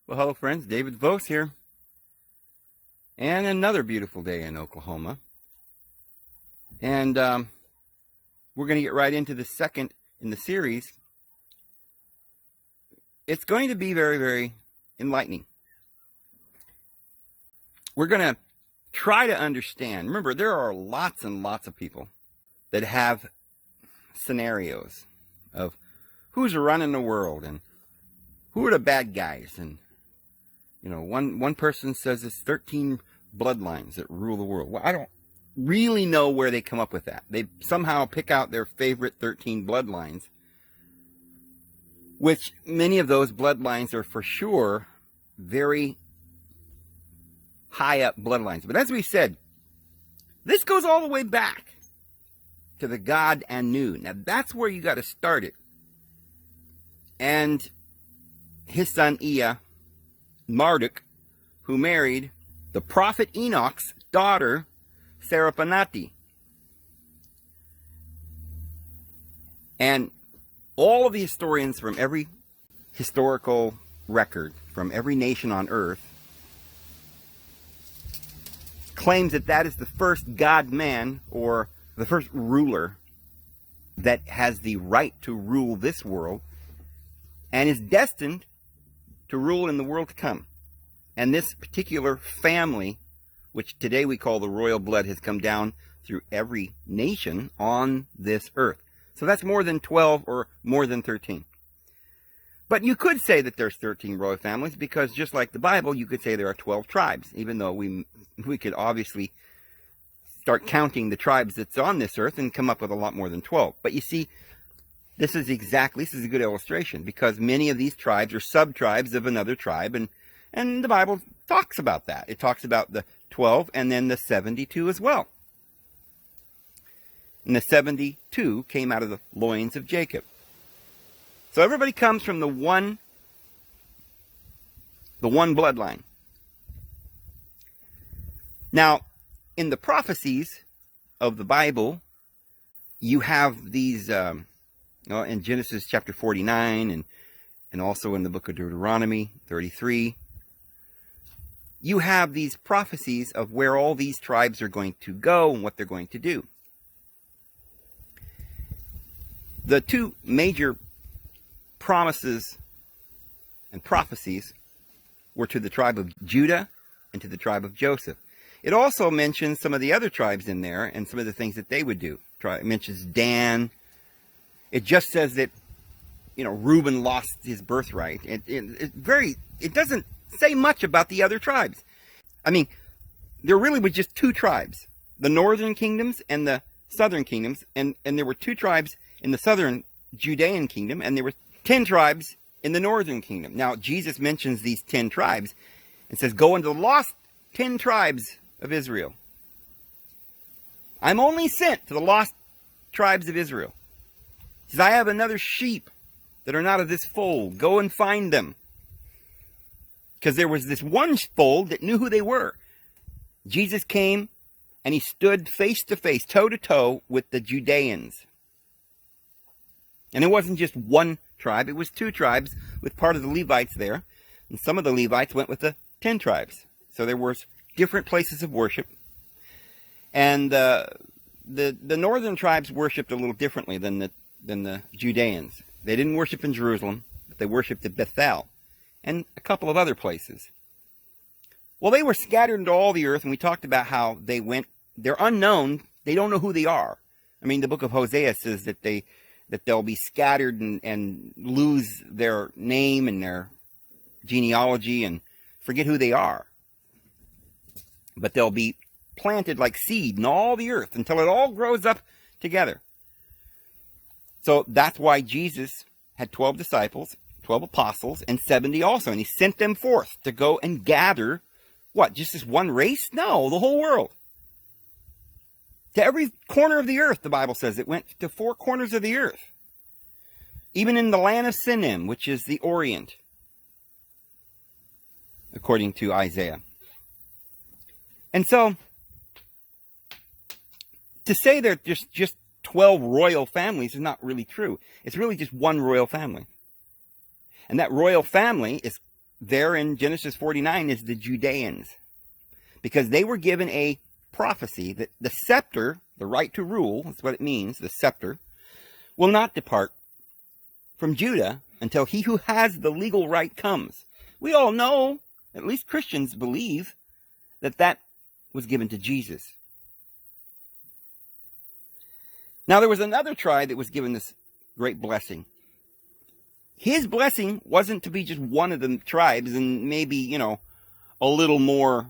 Well, hello friends, David Vos here. And another beautiful day in Oklahoma. And we're going to get right into the second in the series. It's going to be very, very enlightening. We're going to try to understand. Remember, there are lots and lots of people that have scenarios of who's running the world and who are the bad guys. And you know, one person says it's 13 bloodlines that rule the world. Well, I don't really know where they come up with that. They somehow pick out their favorite 13 bloodlines, which many of those bloodlines are for sure very high up bloodlines. But as we said, this goes all the way back to the God Anu. Now that's where you got to start it. And his son Ea, Marduk, who married the prophet Enoch's daughter, Saraphanati. And all of the historians from every historical record, from every nation on earth, claims that that is the first God-man, or the first ruler that has the right to rule this world, and is destined to rule in the world to come. And this particular family, which today we call the royal blood, has come down through every nation on this earth. So that's more than 12 or more than 13. But you could say that there's 13 royal families, because just like the Bible, you could say there are 12 tribes, even though we could obviously start counting the tribes that's on this earth and come up with a lot more than 12. But you see, this is a good illustration, because many of these tribes are sub-tribes of another tribe, and the Bible talks about that. It talks about the 12 and then the 72 as well. And the 72 came out of the loins of Jacob. So everybody comes from the one bloodline. Now, in the prophecies of the Bible, you have these in Genesis chapter 49 and also in the book of Deuteronomy 33, you have these prophecies of where all these tribes are going to go and what they're going to do. The two major promises and prophecies were to the tribe of Judah and to the tribe of Joseph. It also mentions some of the other tribes in there and some of the things that they would do. It mentions Dan. It just says that, Reuben lost his birthright. It doesn't say much about the other tribes. I mean, there really were just two tribes, the northern kingdoms and the southern kingdoms, and there were two tribes in the southern Judean kingdom, and there were 10 tribes in the northern kingdom. Now, Jesus mentions these 10 tribes and says, go into the lost 10 tribes of Israel. I'm only sent to the lost tribes of Israel. He says, I have another sheep that are not of this fold. Go and find them. Because there was this one fold that knew who they were. Jesus came and he stood face to face, toe to toe with the Judeans. And it wasn't just one tribe, it was two tribes with part of the Levites there. And some of the Levites went with the 10 tribes. So there was different places of worship. And the northern tribes worshipped a little differently than the Judeans. They didn't worship in Jerusalem, but they worshipped at Bethel and a couple of other places. Well, they were scattered into all the earth, and we talked about how they went. They're unknown. They don't know who they are. I mean, the book of Hosea says that they'll be scattered and lose their name and their genealogy and forget who they are. But they'll be planted like seed in all the earth until it all grows up together. So that's why Jesus had 12 disciples, 12 apostles, and 70 also. And he sent them forth to go and gather, what, just this one race? No, the whole world. To every corner of the earth, the Bible says. It went to 4 corners of the earth. Even in the land of Sinim, which is the Orient, according to Isaiah. And so, to say that there's just 12 royal families is not really true. It's really just one royal family. And that royal family is there in Genesis 49 is the Judeans, because they were given a prophecy that the scepter, the right to rule, that's what it means, the scepter, will not depart from Judah until he who has the legal right comes. We all know, at least Christians believe, that that was given to Jesus. Now there was another tribe that was given this great blessing. His blessing wasn't to be just one of the tribes and maybe, a little more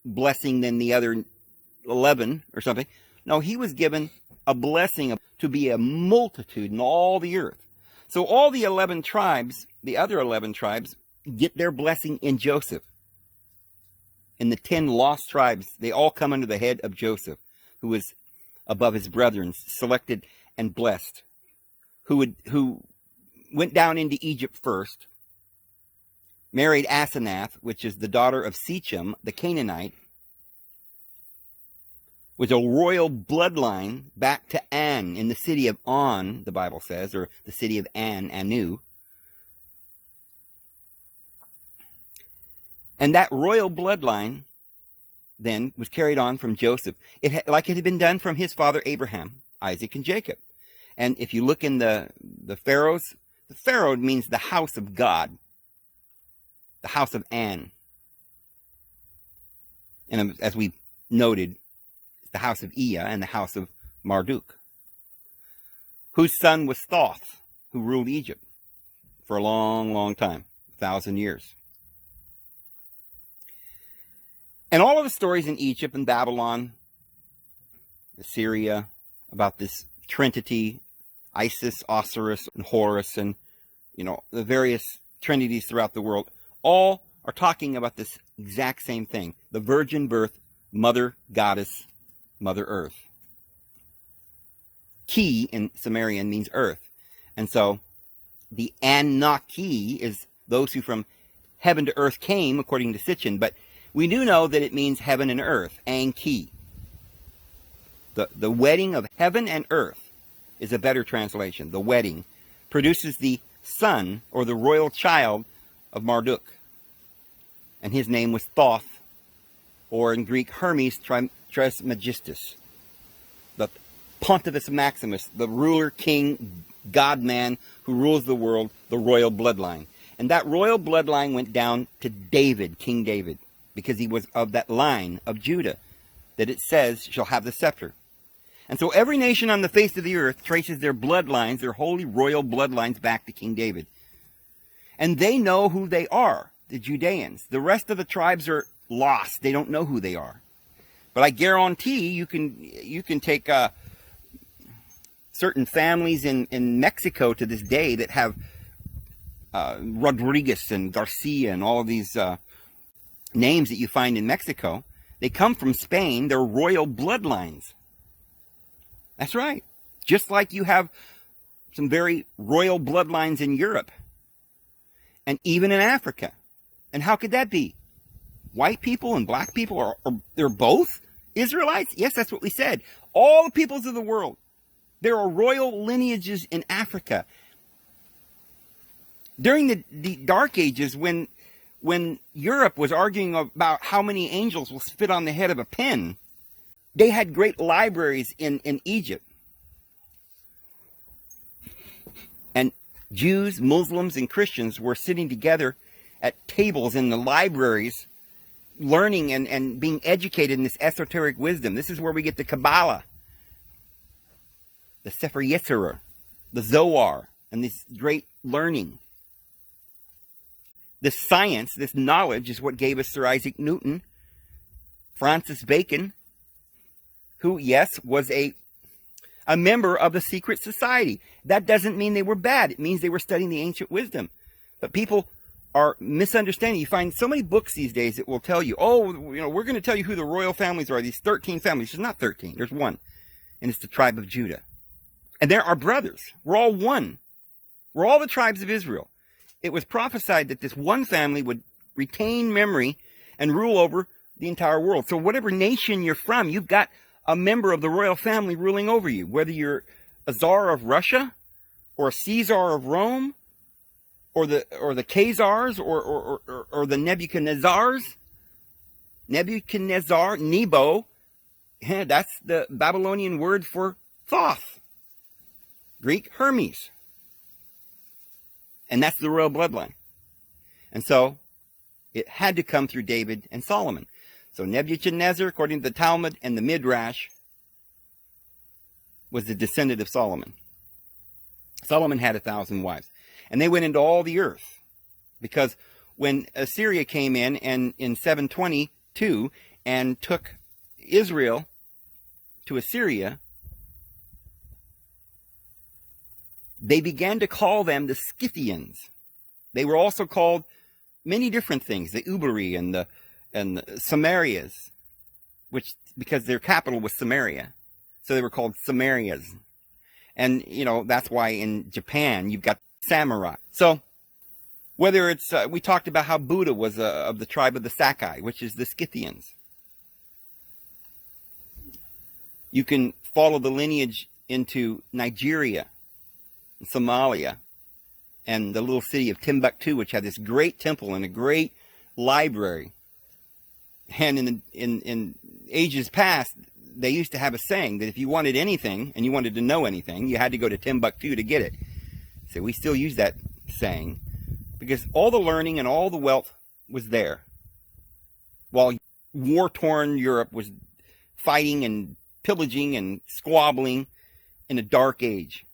blessing than the other 11 or something. No, he was given a blessing to be a multitude in all the earth. So all the 11 tribes, the other 11 tribes, get their blessing in Joseph. In the 10 lost tribes, they all come under the head of Joseph, who was above his brethren, selected and blessed, who went down into Egypt first, married Asenath, which is the daughter of Shechem, the Canaanite, with a royal bloodline back to An in the city of On, the Bible says, or the city of Anu. And that royal bloodline then was carried on from Joseph, like it had been done from his father Abraham, Isaac, and Jacob. And if you look in the pharaohs, the pharaoh means the house of God, the house of An. And as we noted, it's the house of Ea and the house of Marduk, whose son was Thoth, who ruled Egypt for a long, long time, 1,000 years. And all of the stories in Egypt and Babylon, Assyria, about this trinity, Isis, Osiris, and Horus, and, the various trinities throughout the world, all are talking about this exact same thing. The virgin birth, mother goddess, Mother Earth. Ki in Sumerian means earth. And so the Anunnaki is those who from heaven to earth came, according to Sitchin, but we do know that it means heaven and earth, Anki. The wedding of heaven and earth is a better translation. The wedding produces the son, or the royal child, of Marduk. And his name was Thoth, or in Greek, Hermes Trismegistus. The Pontifex Maximus, the ruler, king, God-man who rules the world, the royal bloodline. And that royal bloodline went down to David, King David, because he was of that line of Judah that it says shall have the scepter. And so every nation on the face of the earth traces their bloodlines, their holy royal bloodlines, back to King David. And they know who they are, the Judeans. The rest of the tribes are lost. They don't know who they are. But I guarantee you can take certain families in Mexico to this day that have Rodriguez and Garcia and all of these names that you find in Mexico. They come from Spain. They're royal bloodlines. That's right. Just like you have some very royal bloodlines in Europe and even in Africa. And how could that be? White people and black people are they're both Israelites? Yes, that's what we said. All the peoples of the world. There are royal lineages in Africa. During the Dark Ages, when Europe was arguing about how many angels will fit on the head of a pin, they had great libraries in Egypt. And Jews, Muslims, and Christians were sitting together at tables in the libraries, learning and being educated in this esoteric wisdom. This is where we get the Kabbalah, the Sefer Yetzirah, the Zohar, and this great learning. This science, this knowledge is what gave us Sir Isaac Newton, Francis Bacon, who, yes, was a member of the secret society. That doesn't mean they were bad. It means they were studying the ancient wisdom. But people are misunderstanding. You find so many books these days that will tell you, we're going to tell you who the royal families are, these 13 families. There's not 13. There's one. And it's the tribe of Judah. And they're our brothers. We're all one. We're all the tribes of Israel. It was prophesied that this one family would retain memory and rule over the entire world. So whatever nation you're from, you've got a member of the royal family ruling over you. Whether you're a Tsar of Russia or a Caesar of Rome or the Khazars, or the Nebuchadnezzars. Nebuchadnezzar, Nebo, yeah, that's the Babylonian word for Thoth. Greek, Hermes. And that's the royal bloodline. And so, it had to come through David and Solomon. So Nebuchadnezzar, according to the Talmud and the Midrash, was the descendant of Solomon. Solomon had 1,000 wives. And they went into all the earth. Because when Assyria came in and in 722 and took Israel to Assyria, they began to call them the Scythians. They were also called many different things, the Uberi and the Samarias, which, because their capital was Samaria, so they were called Samarias. And, you know, that's why in Japan you've got samurai. So, whether it's, we talked about how Buddha was of the tribe of the Sakai, which is the Scythians. You can follow the lineage into Nigeria, Somalia, and the little city of Timbuktu, which had this great temple and a great library. And in ages past, they used to have a saying that if you wanted anything and you wanted to know anything, you had to go to Timbuktu to get it. So we still use that saying because all the learning and all the wealth was there, while war-torn Europe was fighting and pillaging and squabbling in a dark age.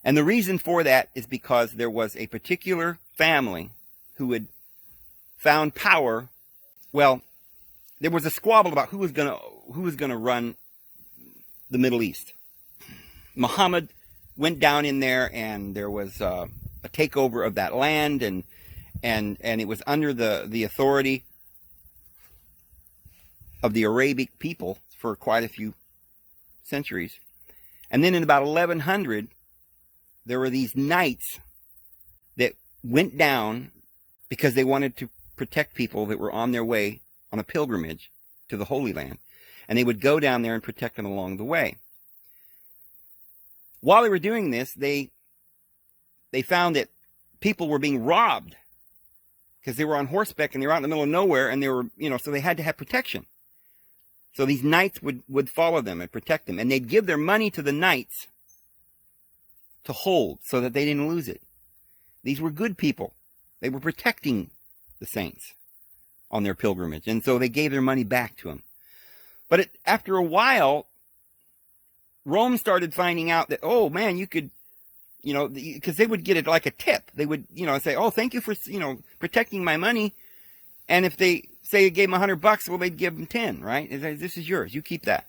And the reason for that is because there was a particular family who had found power. Well, there was a squabble about who was going to run the Middle East. Muhammad went down in there, and there was a takeover of that land, and it was under the authority of the Arabic people for quite a few centuries. And then in about 1100, there were these knights that went down because they wanted to protect people that were on their way on a pilgrimage to the Holy Land. And they would go down there and protect them along the way. While they were doing this, they found that people were being robbed because they were on horseback and they were out in the middle of nowhere, and they were, so they had to have protection. So these knights would follow them and protect them, and they'd give their money to the knights to hold so that they didn't lose it. These were good people. They were protecting the saints on their pilgrimage, and so they gave their money back to them. But after a while, Rome started finding out that, oh man, you could, because they would get it like a tip. They would, say, oh, thank you for, protecting my money. And if they say they gave them $100, well, they'd give them 10, right? This is yours. You keep that.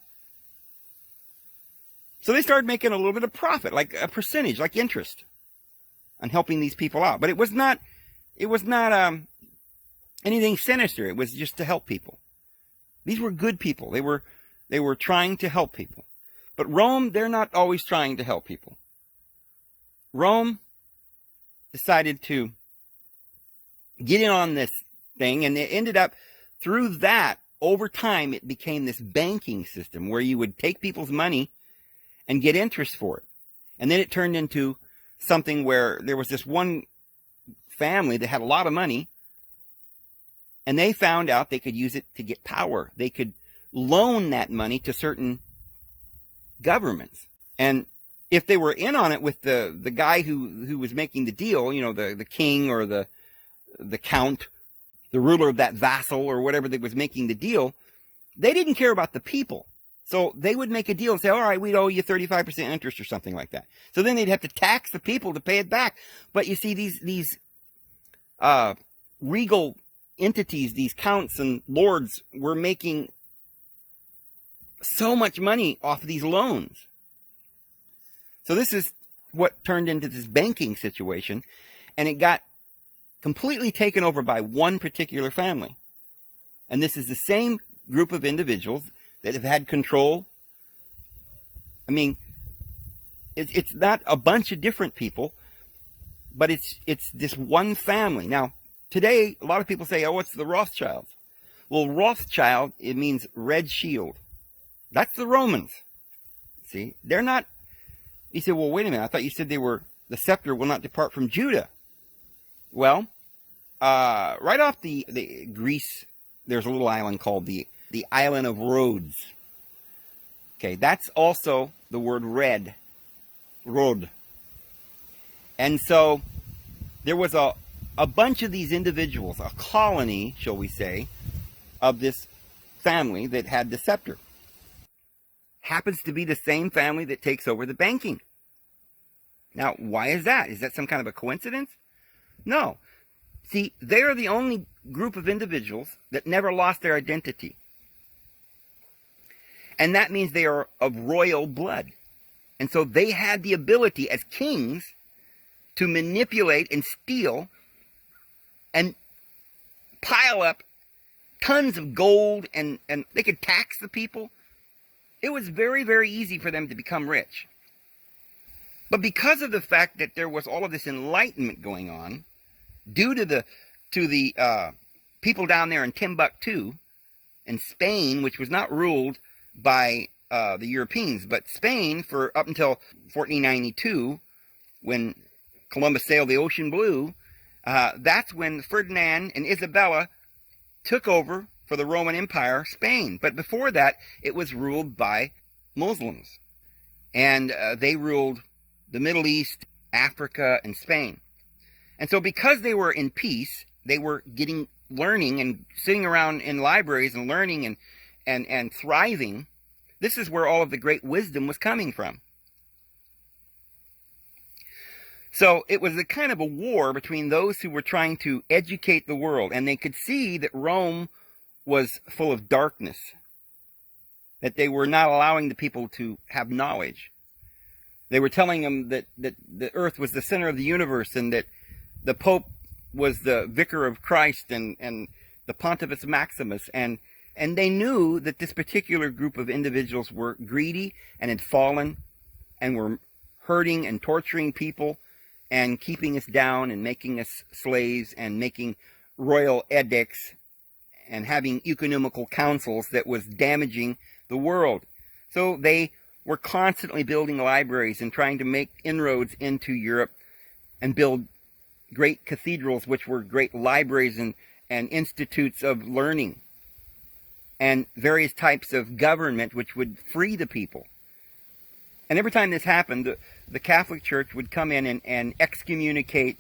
So they started making a little bit of profit, like a percentage, like interest, on helping these people out. But it was not anything sinister. It was just to help people. These were good people. They were trying to help people. But Rome, they're not always trying to help people. Rome decided to get in on this thing, and it ended up, through that, over time, it became this banking system where you would take people's money and get interest for it. And then it turned into something where there was this one family that had a lot of money, and they found out they could use it to get power. They could loan that money to certain governments. And if they were in on it with the guy who was making the deal, the king or the count, the ruler of that vassal or whatever that was making the deal, they didn't care about the people. So they would make a deal and say, all right, we'd owe you 35% interest or something like that. So then they'd have to tax the people to pay it back. But you see, these regal entities, these counts and lords, were making so much money off of these loans. So this is what turned into this banking situation, and it got completely taken over by one particular family. And this is the same group of individuals that have had control. I mean, it's not a bunch of different people, but it's this one family. Now, today, a lot of people say, oh, it's the Rothschilds. Well, Rothschild, it means red shield. That's the Romans. See, they're not. You say, well, wait a minute. I thought you said they were the scepter will not depart from Judah. Well, right off the Greece, there's a little island called the island of Rhodes. Okay, that's also the word red, Rod. And so there was a bunch of these individuals, a colony, shall we say, of this family that had the scepter. Happens to be the same family that takes over the banking. Now, why is that? Is that some kind of a coincidence? No. See, they are the only group of individuals that never lost their identity. And that means they are of royal blood. And so they had the ability as kings to manipulate and steal and pile up tons of gold, and they could tax the people. It was very, very easy for them to become rich. But because of the fact that there was all of this enlightenment going on, due to the people down there in Timbuktu in Spain, which was not ruled by the Europeans, but Spain for up until 1492, when Columbus sailed the ocean blue, that's when Ferdinand and Isabella took over for the Roman Empire, Spain. But before that, it was ruled by Muslims. And they ruled the Middle East, Africa, and Spain. And so because they were in peace, they were learning and sitting around in libraries and learning and thriving. This is where all of the great wisdom was coming from. So it was a kind of a war between those who were trying to educate the world, and they could see that Rome was full of darkness, that they were not allowing the people to have knowledge. They were telling them that the earth was the center of the universe, and that the Pope was the vicar of Christ, and the Pontifex Maximus, and they knew that this particular group of individuals were greedy and had fallen and were hurting and torturing people and keeping us down and making us slaves and making royal edicts and having economical councils that was damaging the world. So they were constantly building libraries and trying to make inroads into Europe and build great cathedrals, which were great libraries and institutes of learning, and various types of government which would free the people. And every time this happened, the Catholic Church would come in and excommunicate,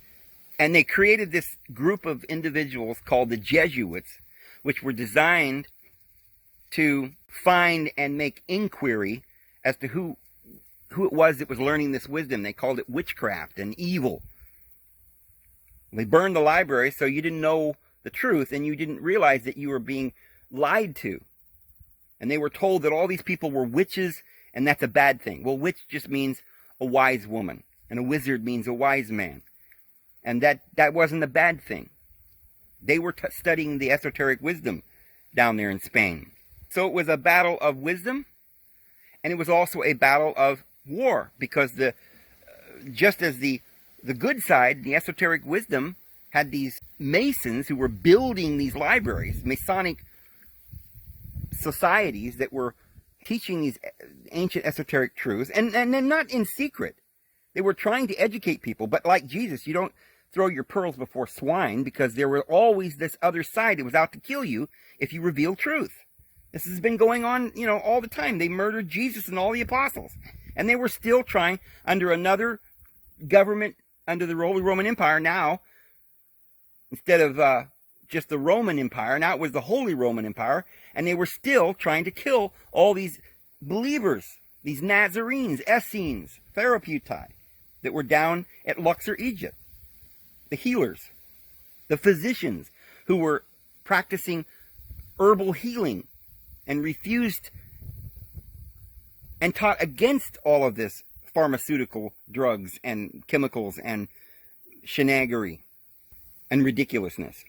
and they created this group of individuals called the Jesuits, which were designed to find and make inquiry as to who it was that was learning this wisdom. They called it witchcraft and evil. They burned the library so you didn't know the truth and you didn't realize that you were being lied to. And they were told that all these people were witches, and that's a bad thing. Well, witch just means a wise woman, and a wizard means a wise man. And that wasn't a bad thing. They were studying the esoteric wisdom down there in Spain. So it was a battle of wisdom, and it was also a battle of war, because just as the good side, the esoteric wisdom, had these Masons who were building these libraries, Masonic societies that were teaching these ancient esoteric truths, and then not in secret. They were trying to educate people, but like Jesus, you don't throw your pearls before swine, because there were always this other side that was out to kill you if you reveal truth. This has been going on, all the time. They murdered Jesus and all the apostles, and they were still trying under another government, under the Holy Roman Empire. Now, instead of just the Roman Empire, now it was the Holy Roman Empire, and they were still trying to kill all these believers, these Nazarenes, Essenes, Therapeutae, that were down at Luxor, Egypt. The healers, the physicians who were practicing herbal healing and refused and taught against all of this pharmaceutical drugs and chemicals and shenanigans and ridiculousness.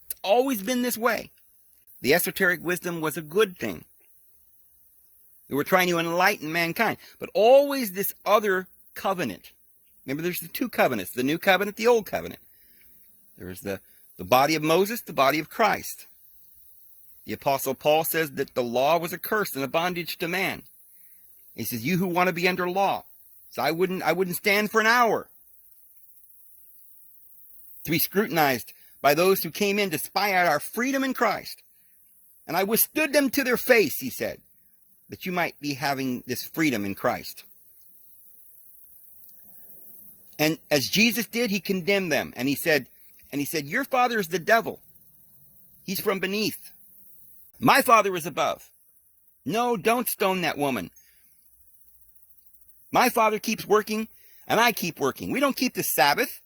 It's always been this way. The esoteric wisdom was a good thing. They were trying to enlighten mankind, but always this other covenant. Remember, there's the two covenants, the new covenant, the old covenant. There's the body of Moses, the body of Christ. The Apostle Paul says that the law was a curse and a bondage to man. He says, you who want to be under law. So I wouldn't stand for an hour to be scrutinized by those who came in to spy out our freedom in Christ. And I withstood them to their face, he said, that you might be having this freedom in Christ. And as Jesus did, he condemned them. And he said, your father is the devil. He's from beneath. My father is above. No, don't stone that woman. My father keeps working, and I keep working. We don't keep the Sabbath.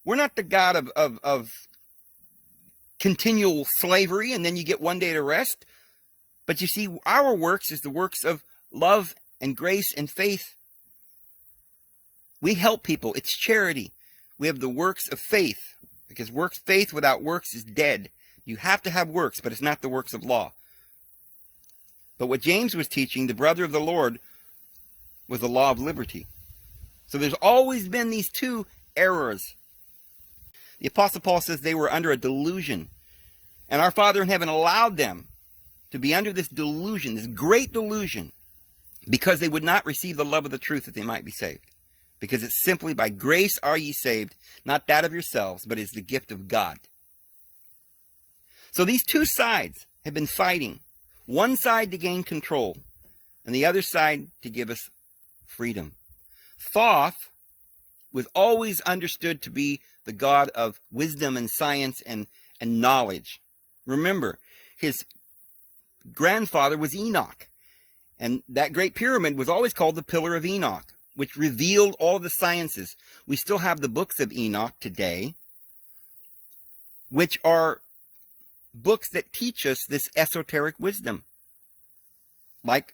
We're not the God of continual slavery, and then you get one day to rest. But you see, our works is the works of love and grace and faith. We help people. It's charity. We have the works of faith, because faith without works is dead. You have to have works, but it's not the works of law. But what James was teaching, the brother of the Lord, was the law of liberty. So there's always been these two errors. The Apostle Paul says they were under a delusion. And our Father in heaven allowed them to be under this delusion, this great delusion, because they would not receive the love of the truth that they might be saved. Because it's simply by grace are ye saved, not that of yourselves, but is the gift of God. So these two sides have been fighting. One side to gain control, and the other side to give us freedom. Thoth was always understood to be the God of wisdom and science and knowledge. Remember, his grandfather was Enoch. And that great pyramid was always called the Pillar of Enoch, which revealed all the sciences. We still have the books of Enoch today, which are books that teach us this esoteric wisdom. Like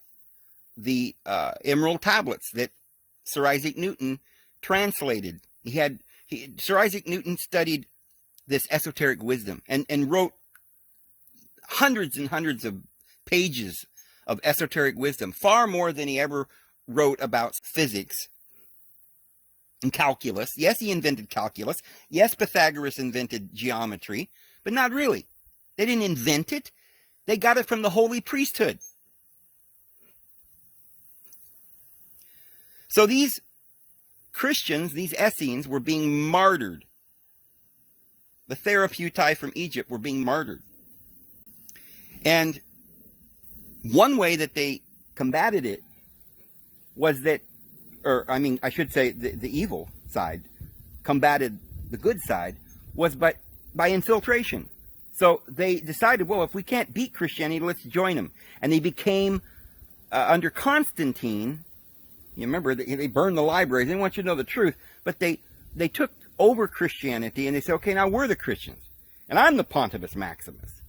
the Emerald Tablets that Sir Isaac Newton translated. Sir Isaac Newton studied this esoteric wisdom and wrote hundreds and hundreds of pages of esoteric wisdom, far more than he ever wrote about physics and calculus. Yes, he invented calculus. Yes, Pythagoras invented geometry, but not really. They didn't invent it. They got it from the holy priesthood. So these Christians, these Essenes, were being martyred. The Therapeutai from Egypt were being martyred. And one way that they combated it was that, I should say the evil side combated the good side, was by infiltration. So they decided, well, if we can't beat Christianity, let's join them. And they became, under Constantine, you remember, they burned the libraries. They didn't want you to know the truth. But they took over Christianity and they said, okay, now we're the Christians. And I'm the Pontifex Maximus.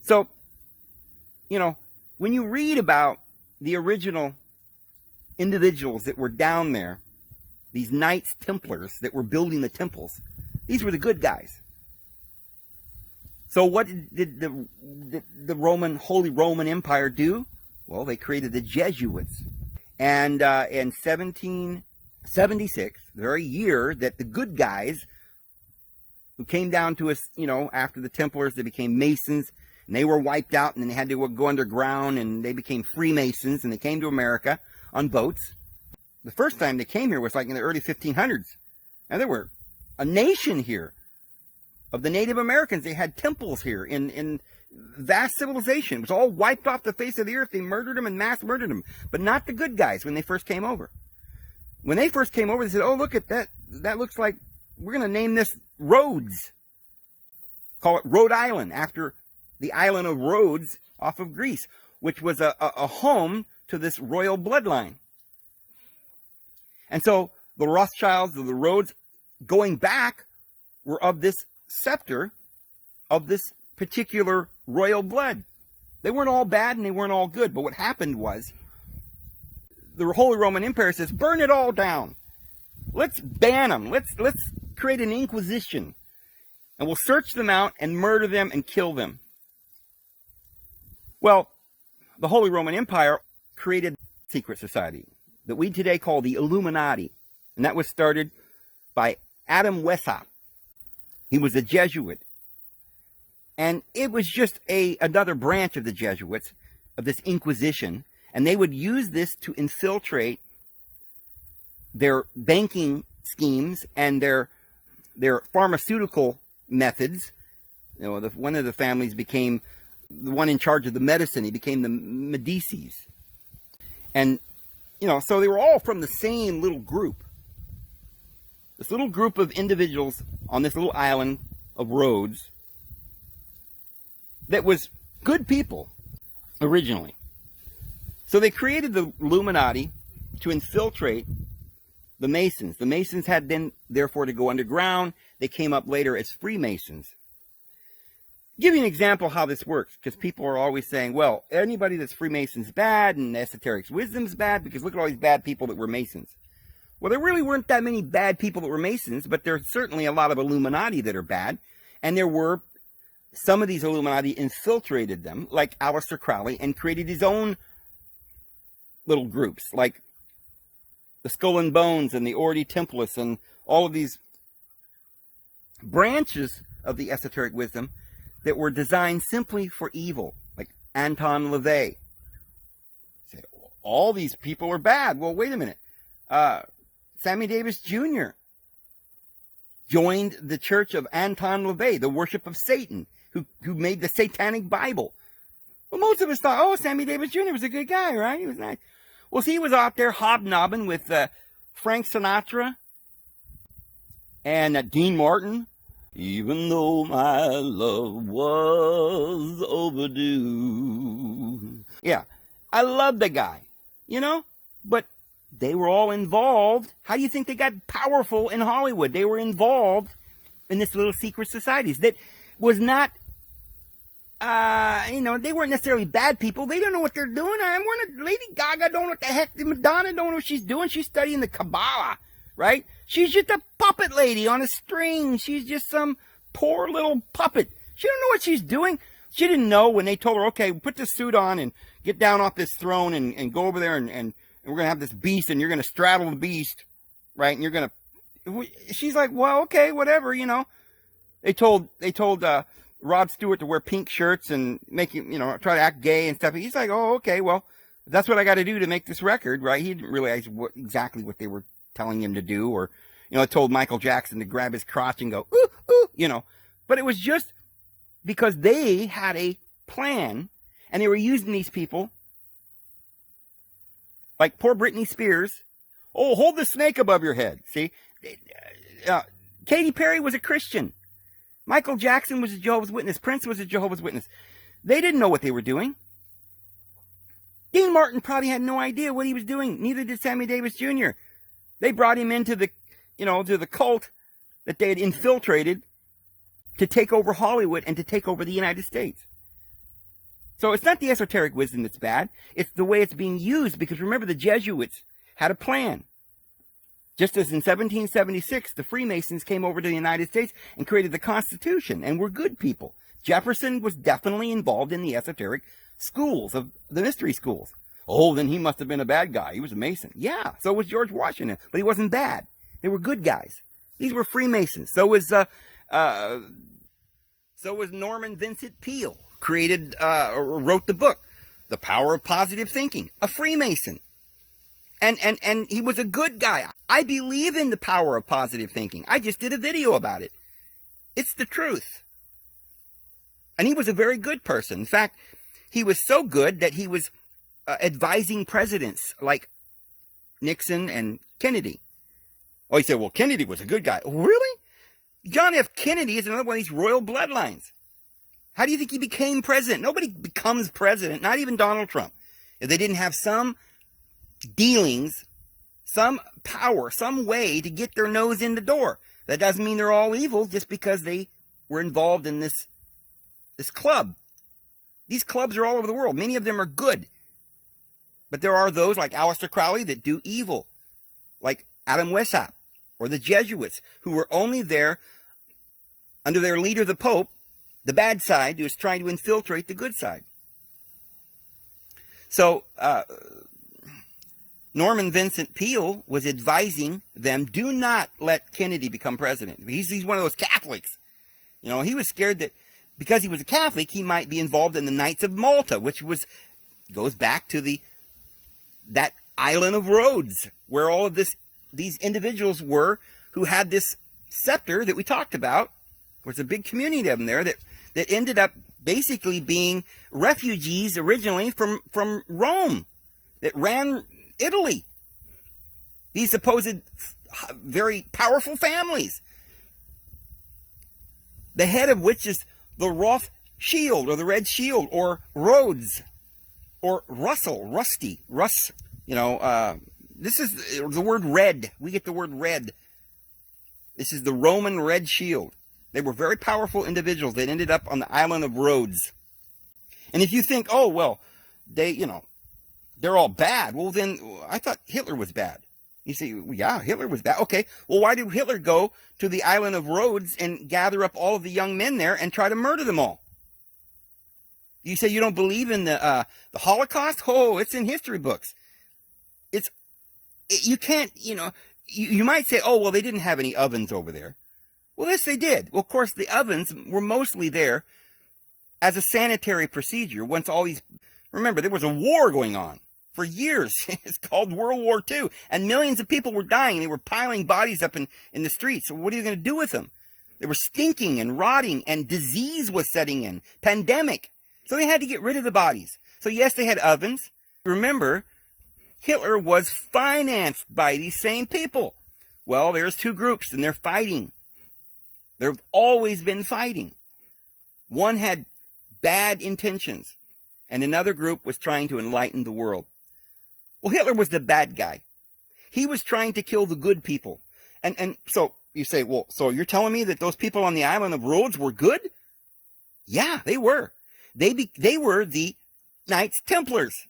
So, when you read about the original individuals that were down there, these Knights Templars that were building the temples, these were the good guys. So what did the Holy Roman Empire do? Well, they created the Jesuits. And in 1776, the very year that the good guys who came down to us, after the Templars, they became Masons, and they were wiped out, and then they had to go underground, and they became Freemasons, and they came to America on boats. The first time they came here was like in the early 1500s. And there were a nation here of the Native Americans. They had temples here in vast civilization. It was all wiped off the face of the earth. They murdered them and mass murdered them. But not the good guys when they first came over. When they first came over, they said, oh, look at that. That looks like, we're going to name this Rhodes. Call it Rhode Island, after the island of Rhodes off of Greece, which was a home to this royal bloodline. And so the Rothschilds, the Rhodes, going back, were of this scepter, of this particular royal blood. They weren't all bad and they weren't all good. But what happened was, the Holy Roman Empire says, burn it all down. Let's ban them. Let's create an inquisition. And we'll search them out and murder them and kill them. Well, the Holy Roman Empire created a secret society that we today call the Illuminati. And that was started by Adam Weishaupt. He was a Jesuit. And it was just another branch of the Jesuits, of this Inquisition. And they would use this to infiltrate their banking schemes and their pharmaceutical methods. You know, one of the families became the one in charge of the medicine. He became the Medicis. And, you know, so they were all from the same little group. This little group of individuals on this little island of Rhodes that was good people originally. So they created the Illuminati to infiltrate the Masons. The Masons had then, therefore, to go underground. They came up later as Freemasons. Give you an example how this works, because people are always saying, well, anybody that's Freemason's bad and esoteric wisdom's bad, because look at all these bad people that were Masons. Well, there really weren't that many bad people that were Masons, but there's certainly a lot of Illuminati that are bad, and there were some of these Illuminati infiltrated them, like Aleister Crowley, and created his own little groups, like the Skull and Bones and the Ordo Templis and all of these branches of the esoteric wisdom that were designed simply for evil, like Anton LaVey. Say, all these people are bad. Well, wait a minute. Sammy Davis Jr. joined the church of Anton LaVey, the worship of Satan, who made the Satanic Bible. Well, most of us thought, oh, Sammy Davis Jr. was a good guy, right? He was nice. Well, see, he was out there hobnobbing with Frank Sinatra and Dean Martin. Even though my love was overdue. Yeah, I love the guy, you know, but they were all involved. How do you think they got powerful in Hollywood? They were involved in this little secret societies that was not, you know, they weren't necessarily bad people. They don't know what they're doing. Lady Gaga don't know what the heck, Madonna don't know what she's doing. She's studying the Kabbalah, right? She's just a puppet lady on a string. She's just some poor little puppet. She don't know what she's doing. She didn't know when they told her, okay, put this suit on and get down off this throne and go over there and we're going to have this beast and you're going to straddle the beast, right? And you're going to, she's like, well, okay, whatever, you know. They told Rod Stewart to wear pink shirts and make him, you know, try to act gay and stuff. He's like, oh, okay, well, that's what I got to do to make this record, right? He didn't realize exactly what they were telling him to do, or, you know, told Michael Jackson to grab his crotch and go, ooh, ooh, you know. But it was just because they had a plan, and they were using these people, like poor Britney Spears. Oh, hold the snake above your head. See? Katy Perry was a Christian. Michael Jackson was a Jehovah's Witness. Prince was a Jehovah's Witness. They didn't know what they were doing. Dean Martin probably had no idea what he was doing. Neither did Sammy Davis Jr. They brought him into the, you know, to the cult that they had infiltrated to take over Hollywood and to take over the United States. So it's not the esoteric wisdom that's bad. It's the way it's being used, because remember, the Jesuits had a plan. Just as in 1776, the Freemasons came over to the United States and created the Constitution and were good people. Jefferson was definitely involved in the esoteric schools, of the mystery schools. Oh, then he must have been a bad guy. He was a Mason. Yeah, so was George Washington, but he wasn't bad. They were good guys. These were Freemasons. So was Norman Vincent Peale, wrote the book, The Power of Positive Thinking, a Freemason. And he was a good guy. I believe in the power of positive thinking. I just did a video about it. It's the truth. And he was a very good person. In fact, he was so good that he was advising presidents like Nixon and Kennedy. Oh, he said, well, Kennedy was a good guy. Really? John F. Kennedy is another one of these royal bloodlines. How do you think he became president? Nobody becomes president, not even Donald Trump, if they didn't have some dealings, some power, some way to get their nose in the door. That doesn't mean they're all evil just because they were involved in this club. These clubs are all over the world. Many of them are good. But there are those like Aleister Crowley that do evil, like Adam Weishaupt or the Jesuits, who were only there under their leader, the Pope, the bad side, who was trying to infiltrate the good side. So, Norman Vincent Peale was advising them, do not let Kennedy become president. He's one of those Catholics. You know, he was scared that because he was a Catholic, he might be involved in the Knights of Malta, which goes back to that island of Rhodes, where all of this these individuals were who had this scepter that we talked about. There was a big community of them there that ended up basically being refugees originally from Rome that ran Italy. These supposed very powerful families, the head of which is the Rothschild or the Red Shield or Rhodes or Rusty. This is the word red. We get the word red. This is the Roman Red Shield. They were very powerful individuals that ended up on the island of Rhodes. And if you think, oh, well, they're all bad. Well, then I thought Hitler was bad. You say, well, yeah, Hitler was bad. Okay, well, why did Hitler go to the island of Rhodes and gather up all of the young men there and try to murder them all? You say you don't believe in the Holocaust? Oh, it's in history books. You can't, you might say, oh, well, they didn't have any ovens over there. Well, yes, they did. Well, of course, the ovens were mostly there as a sanitary procedure. Remember, there was a war going on for years. It's called World War II. And millions of people were dying. They were piling bodies up in the streets. So what are you going to do with them? They were stinking and rotting, and disease was setting in. Pandemic. So they had to get rid of the bodies. So yes, they had ovens. Remember, Hitler was financed by these same people. Well, there's two groups, and they're fighting. They've always been fighting. One had bad intentions, and another group was trying to enlighten the world. Well, Hitler was the bad guy. He was trying to kill the good people. And so you say, well, so you're telling me that those people on the island of Rhodes were good? Yeah, they were. They were the Knights Templars.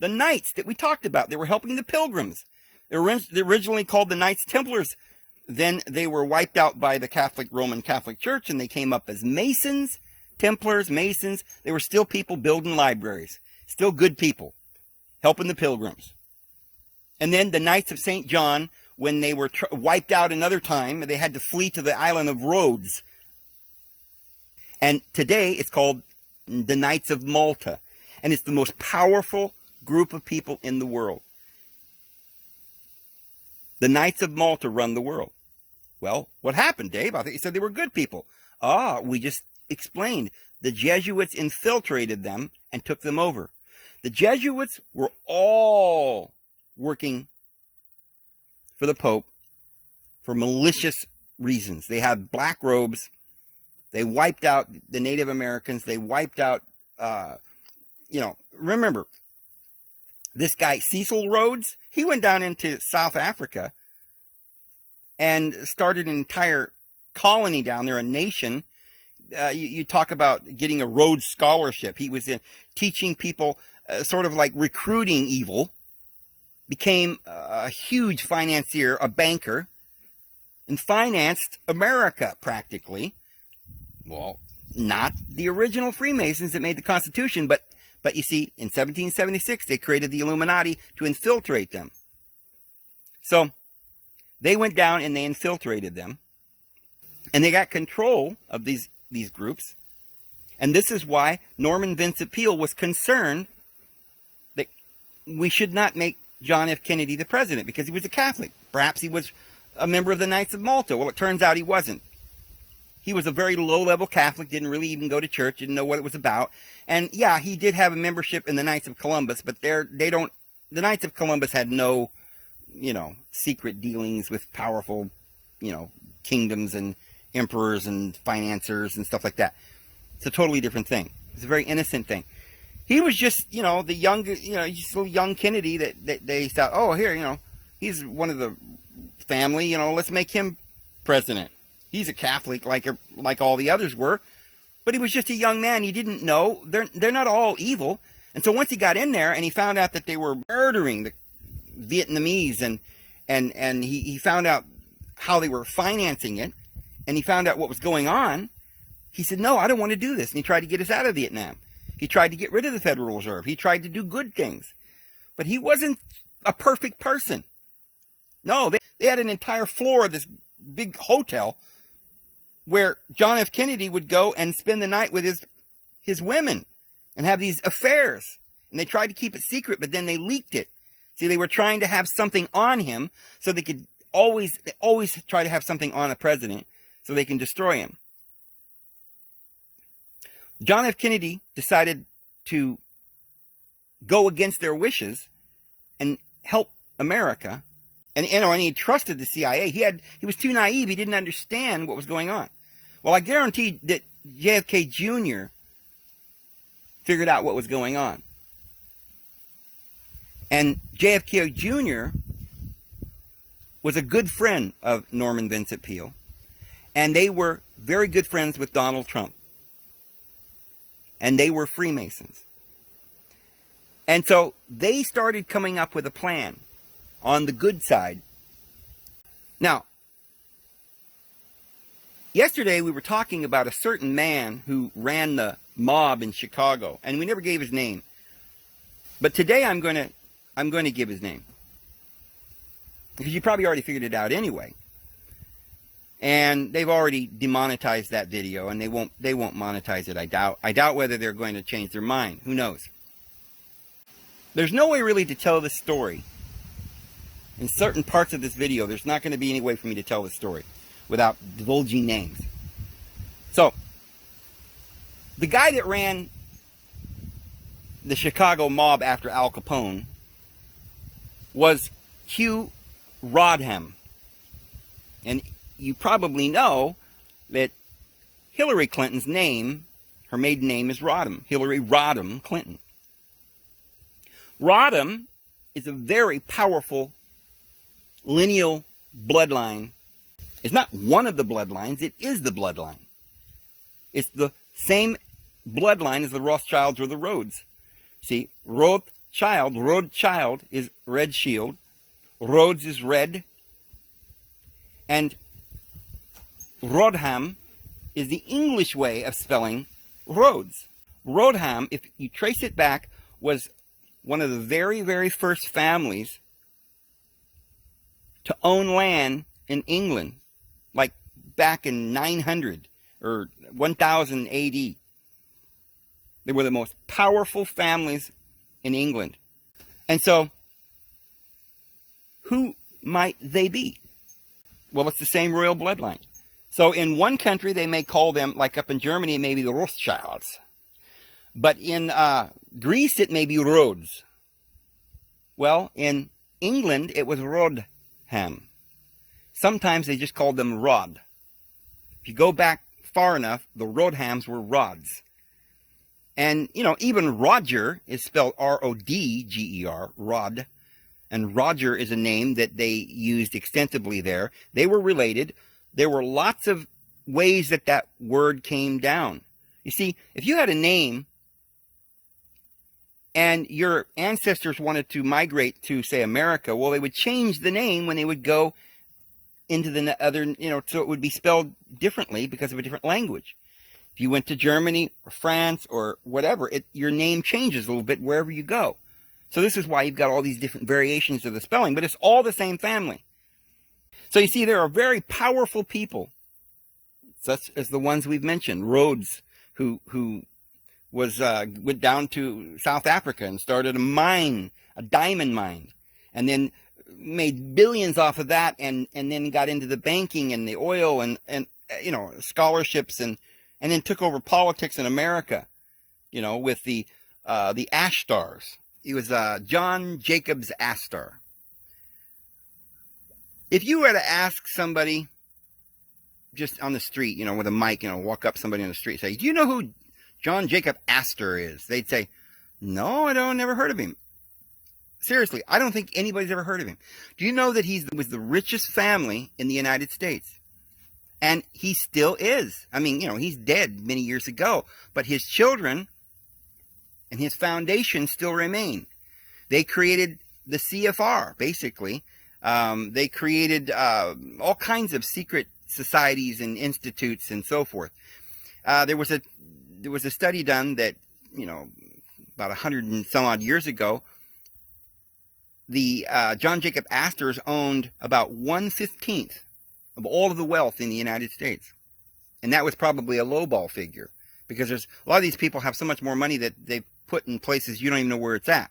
The Knights that we talked about. They were helping the pilgrims. They were originally called the Knights Templars. Then they were wiped out by the Roman Catholic Church, and they came up as Masons, Templars, Masons. They were still people building libraries. Still good people, helping the pilgrims. And then the Knights of St. John, when they were wiped out another time, they had to flee to the island of Rhodes. And today it's called the Knights of Malta. And it's the most powerful group of people in the world. The Knights of Malta run the world. Well, what happened, Dave? I think you said they were good people. We just explained. The Jesuits infiltrated them and took them over. The Jesuits were all working for the Pope for malicious reasons. They had black robes. They wiped out the Native Americans. They wiped out, remember, this guy, Cecil Rhodes, he went down into South Africa and started an entire colony down there, a nation. You talk about getting a Rhodes Scholarship. He was teaching people, sort of like recruiting evil, became a huge financier, a banker, and financed America practically. Well, not the original Freemasons that made the Constitution, but you see, in 1776, they created the Illuminati to infiltrate them. So they went down and they infiltrated them. And they got control of these groups. And this is why Norman Vincent Peale was concerned that we should not make John F. Kennedy the president because he was a Catholic. Perhaps he was a member of the Knights of Malta. Well, it turns out he wasn't. He was a very low-level Catholic, didn't really even go to church, didn't know what it was about. And yeah, he did have a membership in the Knights of Columbus, but the Knights of Columbus had no, secret dealings with powerful, kingdoms and emperors and financiers and stuff like that. It's a totally different thing. It's a very innocent thing. He was just, the young, just little young Kennedy that they thought, oh, here, he's one of the family, let's make him president. He's a Catholic like all the others were, but he was just a young man. He didn't know. They're not all evil. And so once he got in there and he found out that they were murdering the Vietnamese and he found out how they were financing it and he found out what was going on, he said, no, I don't want to do this. And he tried to get us out of Vietnam. He tried to get rid of the Federal Reserve. He tried to do good things. But he wasn't a perfect person. No, they had an entire floor of this big hotel where John F. Kennedy would go and spend the night with his women and have these affairs. And they tried to keep it secret, but then they leaked it. See, they were trying to have something on him so they could always try to have something on a president so they can destroy him. John F. Kennedy decided to go against their wishes and help America. And he trusted the CIA. He was too naive. He didn't understand what was going on. Well, I guarantee that JFK Jr. figured out what was going on. And JFK Jr. was a good friend of Norman Vincent Peale. And they were very good friends with Donald Trump. And they were Freemasons. And so they started coming up with a plan on the good side. Now, yesterday we were talking about a certain man who ran the mob in Chicago, and we never gave his name. But today I'm going to give his name, because you probably already figured it out anyway. And they've already demonetized that video, and they won't monetize it. I doubt whether they're going to change their mind. Who knows? There's no way really to tell this story. In certain parts of this video, there's not going to be any way for me to tell this story without divulging names. So, the guy that ran the Chicago mob after Al Capone was Hugh Rotham. And you probably know that Hillary Clinton's name, her maiden name is Rotham. Hillary Rodham Clinton. Rotham is a very powerful lineal bloodline. It's not one of the bloodlines, it is the bloodline. It's the same bloodline as the Rothschilds or the Rhodes. See, Rothschild is red shield, Rhodes is red, and Roadham is the English way of spelling Rhodes. Roadham, if you trace it back, was one of the very, very first families to own land in England, like back in 900 or 1000 AD. They were the most powerful families in England. And so, who might they be? Well, it's the same royal bloodline. So in one country, they may call them, like up in Germany, it may be the Rothschilds. But in Greece, it may be Rhodes. Well, in England, it was Roadham. Sometimes they just called them Rod. If you go back far enough, the Roadhams were Rods. And, even Roger is spelled R-O-D-G-E-R, Rod. And Roger is a name that they used extensively there. They were related. There were lots of ways that that word came down. You see, if you had a name and your ancestors wanted to migrate to, say, America, well, they would change the name when they would go into the other, so it would be spelled differently because of a different language. If you went to Germany or France or whatever, your name changes a little bit wherever you go. So this is why you've got all these different variations of the spelling, but it's all the same family. So you see, there are very powerful people, such as the ones we've mentioned. Rhodes, who went down to South Africa and started a diamond mine, and then made billions off of that, and then got into the banking and the oil and scholarships, and then took over politics in America, with the Astors. He was John Jacobs Astor. If you were to ask somebody just on the street, with a mic, walk up somebody on the street, say, "Do you know who John Jacob Astor is?" They'd say, "No, I don't. Never heard of him." Seriously, I don't think anybody's ever heard of him. Do you know that he was the richest family in the United States? And he still is. I mean, he's dead many years ago, but his children and his foundation still remain. They created the CFR, basically. They created all kinds of secret societies and institutes and so forth. There was a study done that, about 100 and some odd years ago, the John Jacob Astors owned about 1/15 of all of the wealth in the United States. And that was probably a lowball figure, because there's a lot of these people have so much more money that they put in places you don't even know where it's at.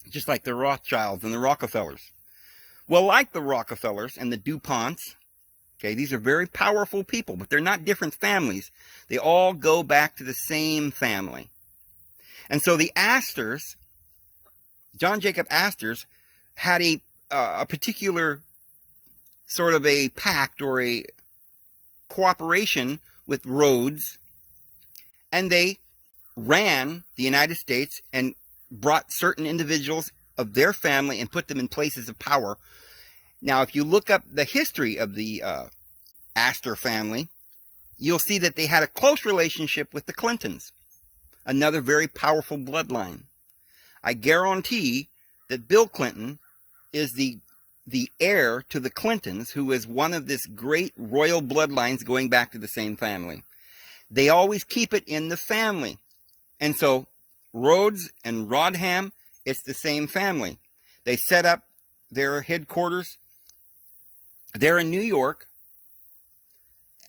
Just like the Rothschilds and the Rockefellers. Well, like the Rockefellers and the DuPonts, okay, these are very powerful people, but they're not different families. They all go back to the same family. And so the Astors, John Jacob Astors, had a particular sort of a pact or a cooperation with Rhodes, and they ran the United States and brought certain individuals of their family and put them in places of power. Now, if you look up the history of the Astor family, you'll see that they had a close relationship with the Clintons, another very powerful bloodline. I guarantee that Bill Clinton is the heir to the Clintons, who is one of this great royal bloodlines going back to the same family. They always keep it in the family. And so Rhodes and Roadham, it's the same family. They set up their headquarters there in New York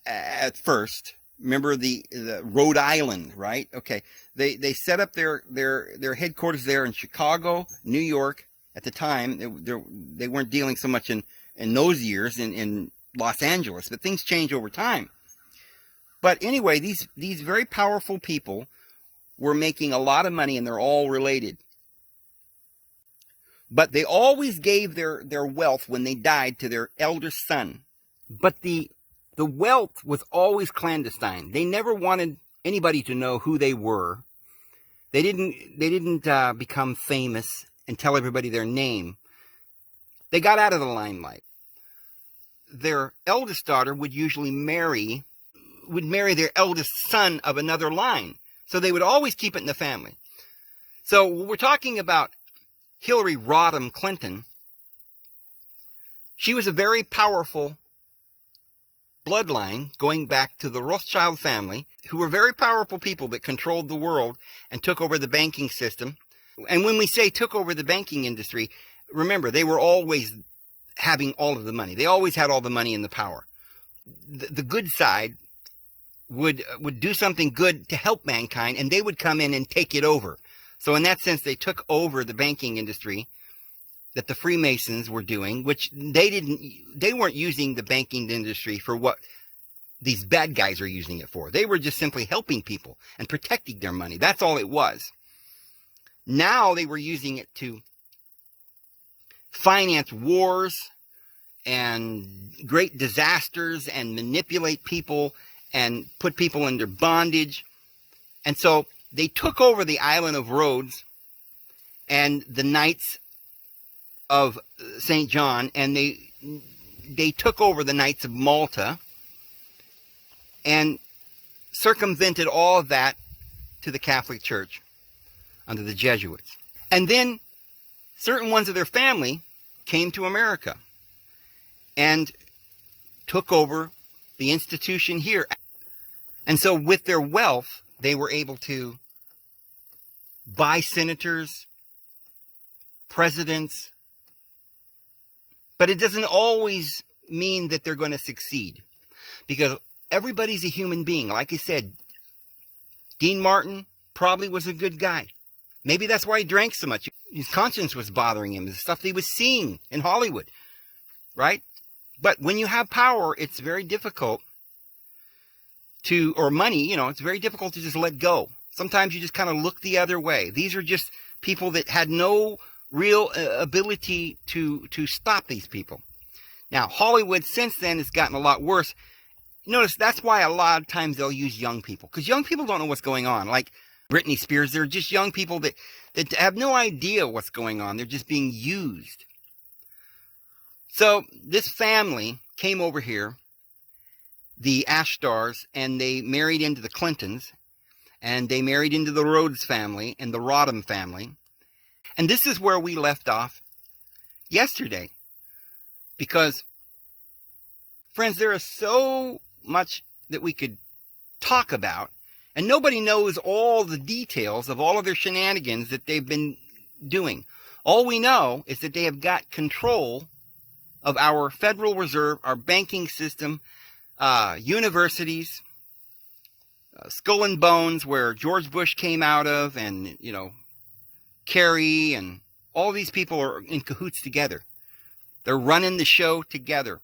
at first. Remember the Rhode Island, right? Okay. They set up their headquarters there in Chicago, New York. At the time, they weren't dealing so much in those years in Los Angeles, but things change over time. But anyway, these very powerful people were making a lot of money, and they're all related. But they always gave their wealth when they died to their eldest son. But the wealth was always clandestine. They never wanted anybody to know who they were. They didn't become famous and tell everybody their name. They got out of the limelight. Their eldest daughter would usually marry their eldest son of another line. So they would always keep it in the family. So we're talking about Hillary Rodham Clinton. She was a very powerful bloodline going back to the Rothschild family, who were very powerful people that controlled the world and took over the banking system. And when we say took over the banking industry, remember, they were always having all of the money. They always had all the money and the power. The good side would do something good to help mankind, and they would come in and take it over. So in that sense, they took over the banking industry that the Freemasons were doing, which they weren't using the banking industry for what these bad guys are using it for. They were just simply helping people and protecting their money. That's all it was. Now they were using it to finance wars and great disasters and manipulate people and put people under bondage. And so they took over the island of Rhodes and the Knights of St. John, and they took over the Knights of Malta and circumvented all of that to the Catholic Church under the Jesuits. And then certain ones of their family came to America and took over the institution here. And so with their wealth, they were able to buy senators, presidents, but it doesn't always mean that they're going to succeed, because everybody's a human being. Like I said, Dean Martin probably was a good guy. Maybe that's why he drank so much. His conscience was bothering him, the stuff he was seeing in Hollywood, right? But when you have power, it's very difficult or money, it's very difficult to just let go. Sometimes you just kind of look the other way. These are just people that had no real ability to stop these people. Now, Hollywood since then has gotten a lot worse. Notice that's why a lot of times they'll use young people, because young people don't know what's going on. Like Britney Spears, they're just young people that have no idea what's going on. They're just being used. So this family came over here, the Astors, and they married into the Clintons, and they married into the Rhodes family and the Rotham family. And this is where we left off yesterday. Because, friends, there is so much that we could talk about, and nobody knows all the details of all of their shenanigans that they've been doing. All we know is that they have got control of our Federal Reserve, our banking system, universities, Skull and Bones, where George Bush came out of, and, Kerry, and all these people are in cahoots together. They're running the show together.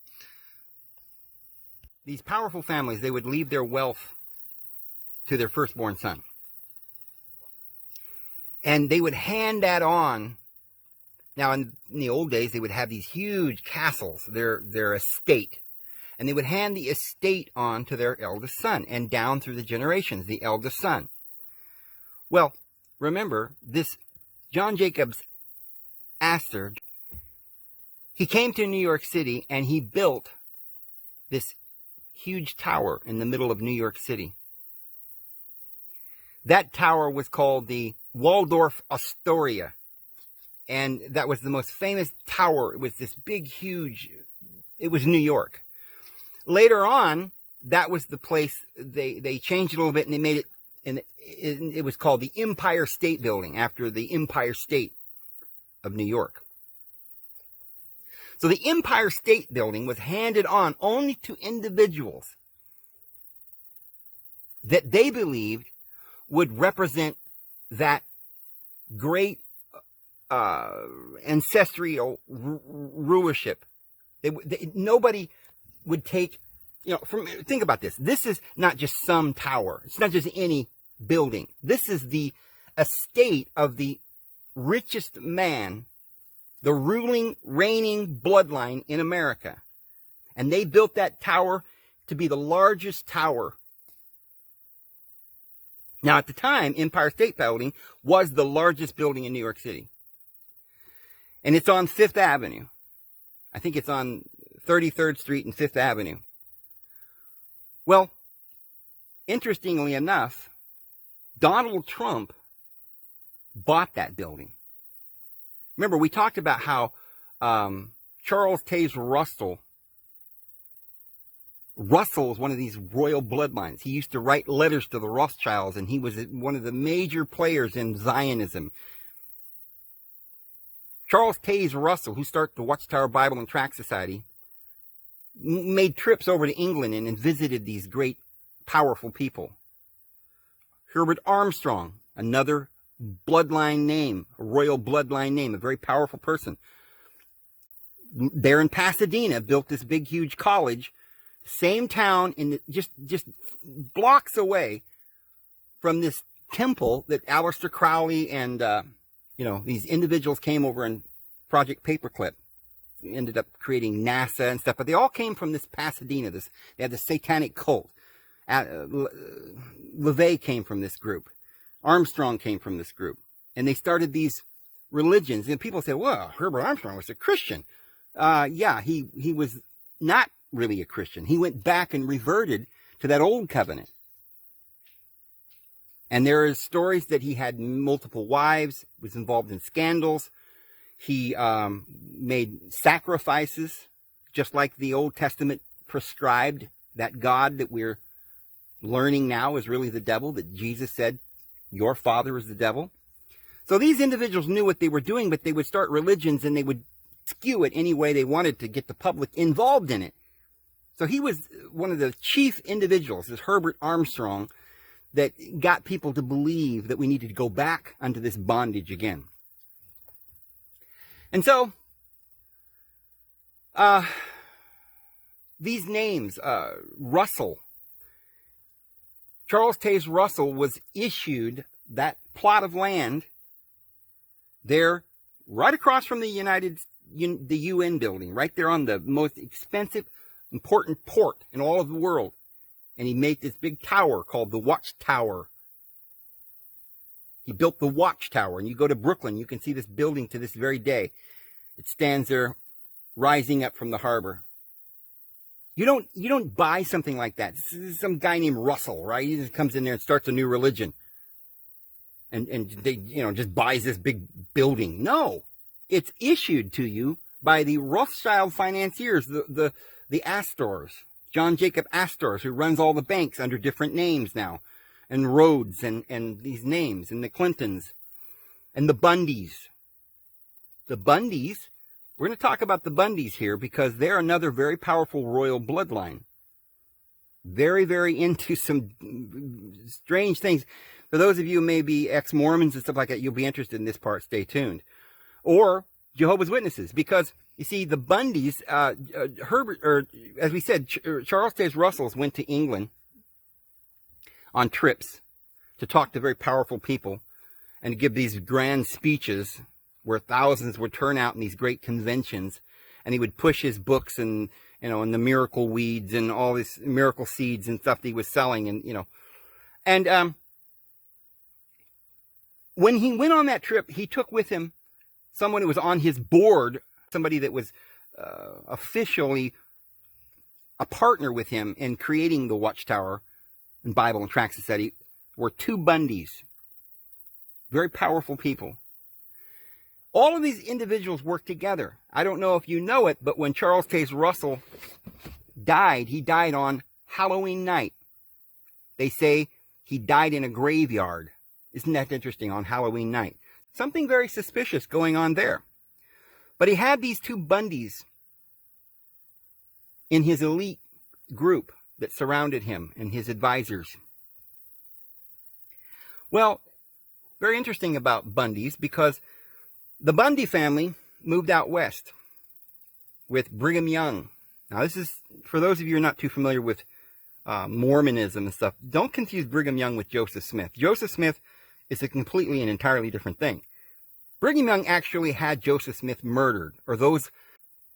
These powerful families, they would leave their wealth to their firstborn son. And they would hand that on. Now, in the old days, they would have these huge castles, their estate. And they would hand the estate on to their eldest son, and down through the generations, the eldest son. Well, remember, this John Jacobs Astor, he came to New York City, and he built this huge tower in the middle of New York City. That tower was called the Waldorf Astoria. And that was the most famous tower. It was this big, huge, it was New York. Later on, that was the place, they changed it a little bit, and they made it, and it was called the Empire State Building, after the Empire State of New York. So the Empire State Building was handed on only to individuals that they believed would represent that great ancestral rulership. Nobody would take, think about this. This is not just some tower. It's not just any building. This is the estate of the richest man, the ruling, reigning bloodline in America. And they built that tower to be the largest tower. Now, at the time, Empire State Building was the largest building in New York City. And it's on 5th Avenue. I think it's on 33rd Street and 5th Avenue. Well, interestingly enough, Donald Trump bought that building. Remember, we talked about how Charles Taze Russell is one of these royal bloodlines. He used to write letters to the Rothschilds, and he was one of the major players in Zionism. Charles Taze Russell, who started the Watchtower Bible and Tract Society, made trips over to England and visited these great, powerful people. Herbert Armstrong, another bloodline name, a royal bloodline name, a very powerful person. There in Pasadena, built this big, huge college, same town, in just blocks away from this temple that Aleister Crowley and these individuals came over in Project Paperclip, ended up creating NASA and stuff, but they all came from this Pasadena. They had the satanic cult. LaVey came from this group. Armstrong came from this group. And they started these religions. And people say, well, Herbert Armstrong was a Christian. Yeah, he was not really a Christian. He went back and reverted to that old covenant. And there are stories that he had multiple wives, was involved in scandals. He made sacrifices, just like the Old Testament prescribed. That God that we're learning now is really the devil, that Jesus said, your father is the devil. So these individuals knew what they were doing, but they would start religions and they would skew it any way they wanted to get the public involved in it. So he was one of the chief individuals, this Herbert Armstrong, that got people to believe that we needed to go back under this bondage again. And so, these names, Russell, Charles Taze Russell was issued that plot of land there right across from the UN building, right there on the most expensive, important port in all of the world. And he made this big tower called the Watchtower. He built the Watchtower, and you go to Brooklyn, you can see this building to this very day. It stands there rising up from the harbor. You don't buy something like that. This is some guy named Russell, right? He just comes in there and starts a new religion. And they, just buys this big building. No. It's issued to you by the Rothschild financiers, the Astors. John Jacob Astor, who runs all the banks under different names now. And Rhodes and these names. And the Clintons. And the Bundys. The Bundys, we're going to talk about the Bundys here because they're another very powerful royal bloodline. Very, very into some strange things. For those of you who may be ex-Mormons and stuff like that, you'll be interested in this part. Stay tuned. Or Jehovah's Witnesses, because you see the Bundys, as we said, Charles Taze Russells went to England on trips to talk to very powerful people and to give these grand speeches where thousands would turn out in these great conventions, and he would push his books and, and the miracle weeds and all this miracle seeds and stuff that he was selling, and when he went on that trip, he took with him someone who was on his board, somebody that was officially a partner with him in creating the Watchtower and Bible and Tract Society, were two Bundys. Very powerful people. All of these individuals worked together. I don't know if you know it, but when Charles Taze Russell died, he died on Halloween night. They say he died in a graveyard. Isn't that interesting, on Halloween night? Something very suspicious going on there. But he had these two Bundys in his elite group that surrounded him and his advisors. Well, very interesting about Bundys, because the Bundy family moved out west with Brigham Young. Now, this is, for those of you who are not too familiar with Mormonism and stuff, don't confuse Brigham Young with Joseph Smith. Joseph Smith is a completely and entirely different thing. Brigham Young actually had Joseph Smith murdered, or those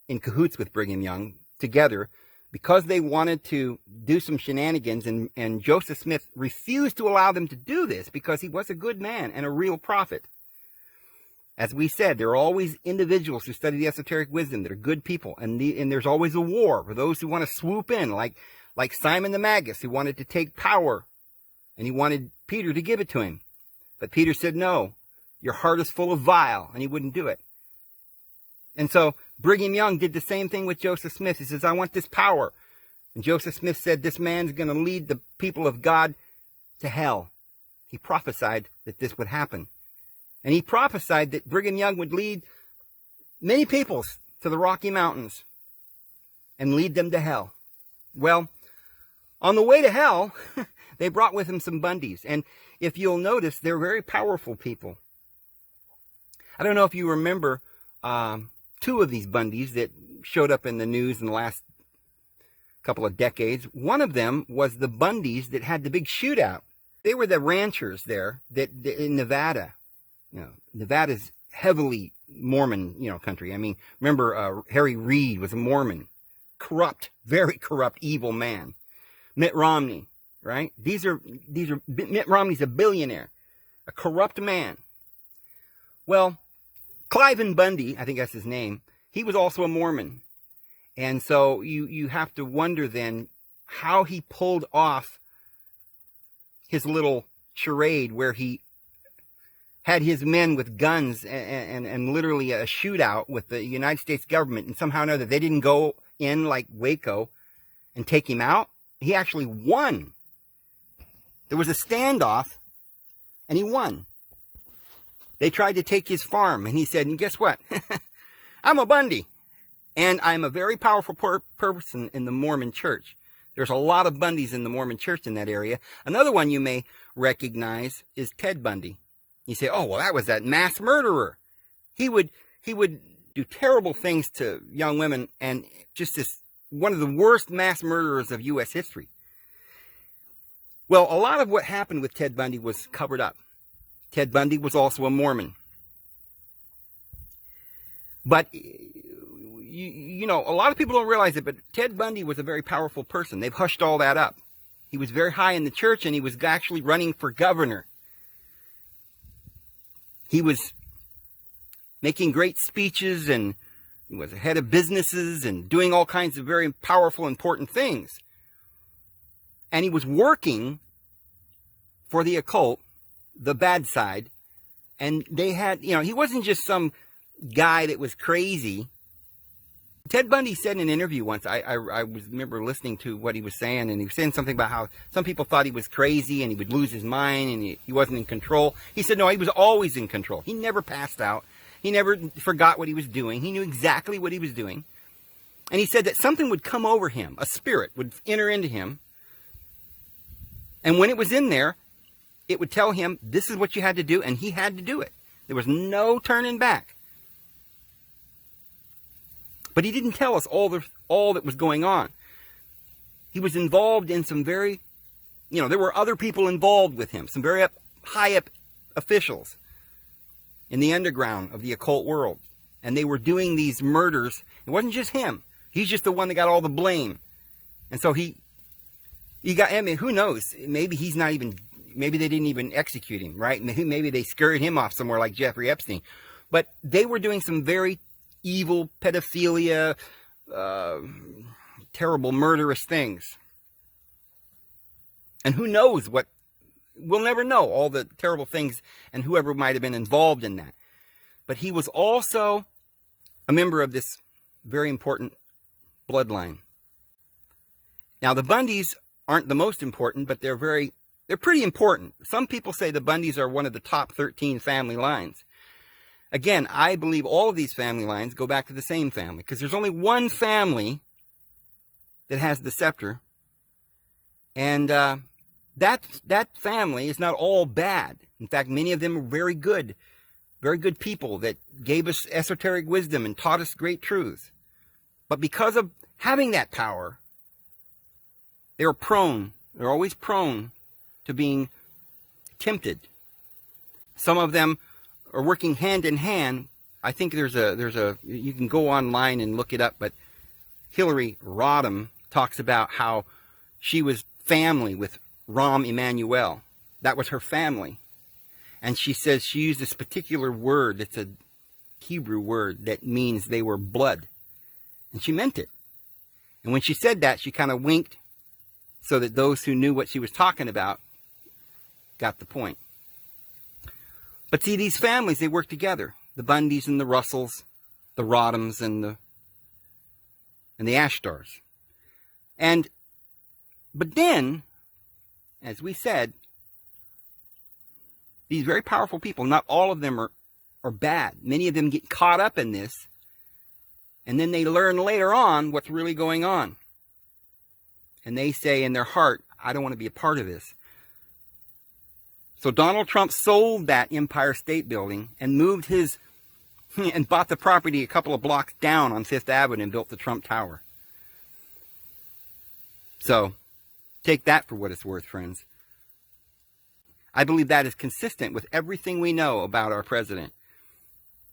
in cahoots with Brigham Young together, because they wanted to do some shenanigans, and Joseph Smith refused to allow them to do this because he was a good man and a real prophet. As we said, there are always individuals who study the esoteric wisdom that are good people, and there's always a war for those who want to swoop in, like Simon the Magus, who wanted to take power, and he wanted Peter to give it to him. But Peter said, no, your heart is full of vile, and he wouldn't do it. And so Brigham Young did the same thing with Joseph Smith. He says, I want this power. And Joseph Smith said, this man's going to lead the people of God to hell. He prophesied that this would happen. And he prophesied that Brigham Young would lead many peoples to the Rocky Mountains and lead them to hell. Well, on the way to hell, they brought with them some Bundys. And if you'll notice, they're very powerful people. I don't know if you remember two of these Bundys that showed up in the news in the last couple of decades. One of them was the Bundys that had the big shootout. They were the ranchers there that in Nevada. Nevada's heavily Mormon, country. I mean, remember Harry Reid was a Mormon. Corrupt, very corrupt, evil man. Mitt Romney, right? Mitt Romney's a billionaire, a corrupt man. Well, Cliven Bundy, I think that's his name, he was also a Mormon. And so you have to wonder then how he pulled off his little charade where he had his men with guns and literally a shootout with the United States government, and somehow or another they didn't go in like Waco and take him out. He actually won. There was a standoff, and he won. They tried to take his farm, and he said, and guess what? I'm a Bundy, and I'm a very powerful person in the Mormon church. There's a lot of Bundys in the Mormon church in that area. Another one you may recognize is Ted Bundy. You say, oh, well, that was that mass murderer. He would do terrible things to young women, and just this one of the worst mass murderers of U.S. history. Well, a lot of what happened with Ted Bundy was covered up. Ted Bundy was also a Mormon. But, a lot of people don't realize it, but Ted Bundy was a very powerful person. They've hushed all that up. He was very high in the church, and he was actually running for governor. He was making great speeches, and he was a head of businesses and doing all kinds of very powerful, important things. And he was working for the occult, the bad side. And they had, he wasn't just some guy that was crazy. Ted Bundy said in an interview once, I remember listening to what he was saying, and he was saying something about how some people thought he was crazy and he would lose his mind and he wasn't in control. He said, no, he was always in control. He never passed out. He never forgot what he was doing. He knew exactly what he was doing. And he said that something would come over him. A spirit would enter into him. And when it was in there, it would tell him, this is what you had to do, and he had to do it. There was no turning back. But he didn't tell us all that was going on. He was involved in some very, there were other people involved with him, some very high up officials in the underground of the occult world. And they were doing these murders. It wasn't just him. He's just the one that got all the blame. And so he got, who knows? Maybe maybe they didn't even execute him, right? Maybe they scurried him off somewhere like Jeffrey Epstein. But they were doing some very evil, pedophilia, terrible, murderous things. And who knows what, we'll never know all the terrible things and whoever might have been involved in that. But he was also a member of this very important bloodline. Now, the Bundys aren't the most important, but they're pretty important. Some people say the Bundys are one of the top 13 family lines. Again, I believe all of these family lines go back to the same family, because there's only one family that has the scepter. And that family is not all bad. In fact, many of them are very good people that gave us esoteric wisdom and taught us great truths. But because of having that power, they're always prone to being tempted. Some of them are working hand in hand. I think you can go online and look it up, but Hillary Rothham talks about how she was family with Rahm Emanuel. That was her family. And she says she used this particular word. It's a Hebrew word that means they were blood. And she meant it. And when she said that, she kind of winked so that those who knew what she was talking about got the point. But see, these families, they work together. The Bundys and the Russells, the Rothams and the Astors. But then, as we said, these very powerful people, not all of them are bad. Many of them get caught up in this, and then they learn later on what's really going on. And they say in their heart, I don't want to be a part of this. So Donald Trump sold that Empire State Building and moved and bought the property a couple of blocks down on Fifth Avenue and built the Trump Tower. So, take that for what it's worth, friends. I believe that is consistent with everything we know about our president.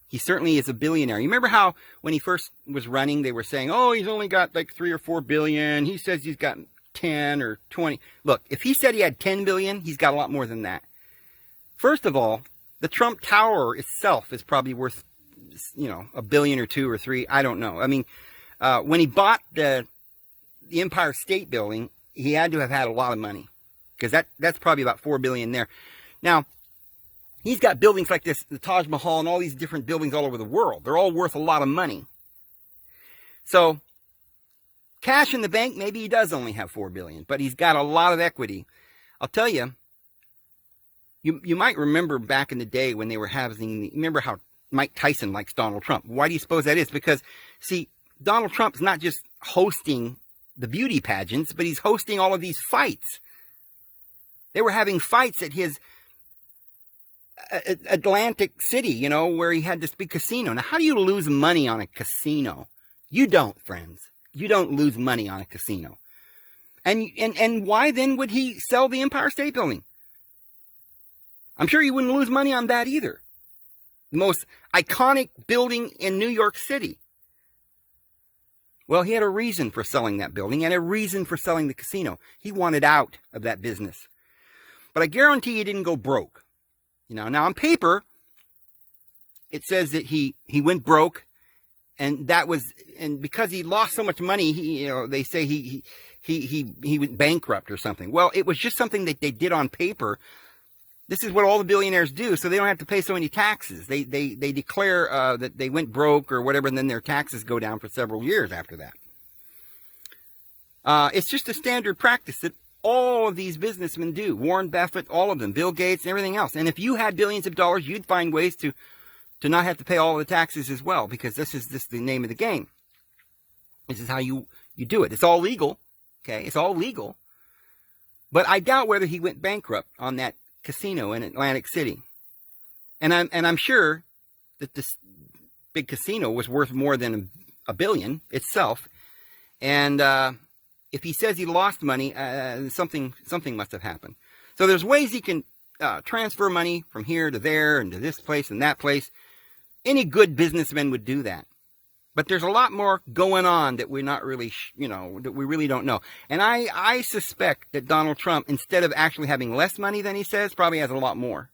He certainly is a billionaire. You remember how when he first was running, they were saying, oh, he's only got like 3 or 4 billion. He says he's got 10 or 20. Look, if he said he had 10 billion, he's got a lot more than that. First of all, the Trump Tower itself is probably worth, a billion or 2 or 3. I don't know. I mean, when he bought the Empire State Building, he had to have had a lot of money, because that's probably about 4 billion there. Now, he's got buildings like this, the Taj Mahal, and all these different buildings all over the world. They're all worth a lot of money. So, cash in the bank, maybe he does only have 4 billion, but he's got a lot of equity. I'll tell you, you might remember back in the day when they were remember how Mike Tyson likes Donald Trump. Why do you suppose that is? Because, see, Donald Trump is not just hosting the beauty pageants, but he's hosting all of these fights. They were having fights at his Atlantic City, where he had this big casino. Now, how do you lose money on a casino? You don't, friends. You don't lose money on a casino. And why then would he sell the Empire State Building? I'm sure he wouldn't lose money on that either. The most iconic building in New York City. Well, he had a reason for selling that building and a reason for selling the casino. He wanted out of that business. But I guarantee he didn't go broke. Now on paper, it says that he went broke, and because he lost so much money, they say he went bankrupt or something. Well, it was just something that they did on paper. This is what all the billionaires do, so they don't have to pay so many taxes. They declare that they went broke or whatever, and then their taxes go down for several years after that. It's just a standard practice that all of these businessmen do. Warren Buffett, all of them, Bill Gates, and everything else. And if you had billions of dollars, you'd find ways to not have to pay all of the taxes as well, because this is the name of the game. This is how you do it. It's all legal. Okay, it's all legal. But I doubt whether he went bankrupt on that casino in Atlantic City. And I'm sure that this big casino was worth more than $1 billion itself. And if he says he lost money, something must have happened. So there's ways he can transfer money from here to there and to this place and that place. Any good businessman would do that. But there's a lot more going on that we're not really, that we really don't know. And I suspect that Donald Trump, instead of actually having less money than he says, probably has a lot more.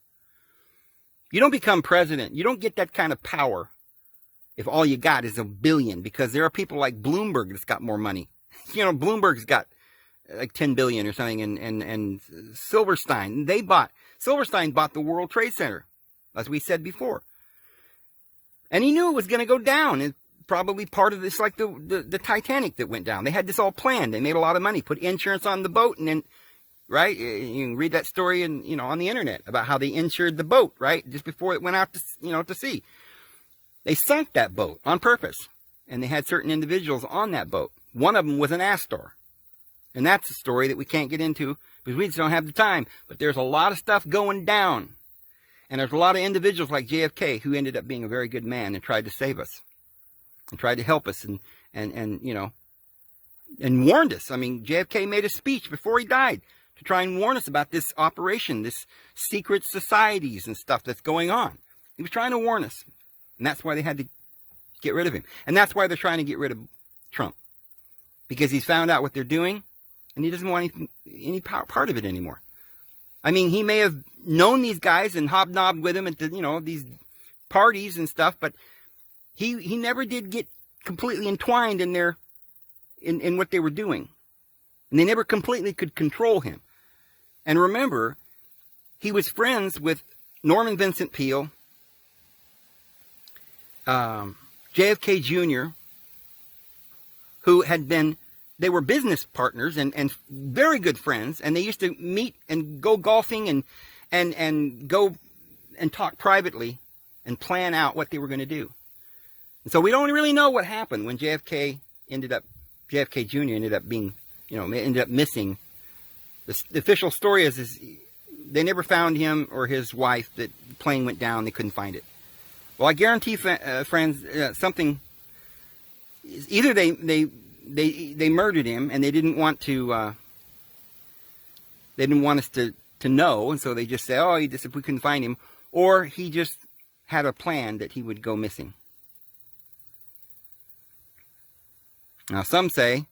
You don't become president. You don't get that kind of power if all you got is $1 billion, because there are people like Bloomberg that's got more money. Bloomberg's got like 10 billion or something, and Silverstein, Silverstein bought the World Trade Center, as we said before. And he knew it was going to go down. It's probably part of this, like the Titanic that went down. They had this all planned. They made a lot of money, put insurance on the boat, and then, right? You can read that story on the internet about how they insured the boat, right? Just before it went out to sea. They sunk that boat on purpose. And they had certain individuals on that boat. One of them was an Astor. And that's a story that we can't get into because we just don't have the time. But there's a lot of stuff going down. And there's a lot of individuals like JFK who ended up being a very good man and tried to save us. And tried to help us and warned us. I mean, JFK made a speech before he died to try and warn us about this operation, this secret societies and stuff that's going on. He was trying to warn us. And that's why they had to get rid of him. And that's why they're trying to get rid of Trump. Because he's found out what they're doing, and he doesn't want any part of it anymore. I mean, he may have known these guys and hobnobbed with them at these parties and stuff, but he never did get completely entwined in what they were doing. And they never completely could control him. And remember, he was friends with Norman Vincent Peale, JFK Jr., who they were business partners and very good friends, and they used to meet and go golfing and go and talk privately and plan out what they were going to do. And so we don't really know what happened when JFK Jr. ended up being, ended up missing. The official story is they never found him or his wife. The plane went down. They couldn't find it. Well, I guarantee, friends, something. Either they murdered him and they didn't want to. They didn't want us to know, and so they just say, "Oh, if we couldn't find him," or he just had a plan that he would go missing. Now, some say,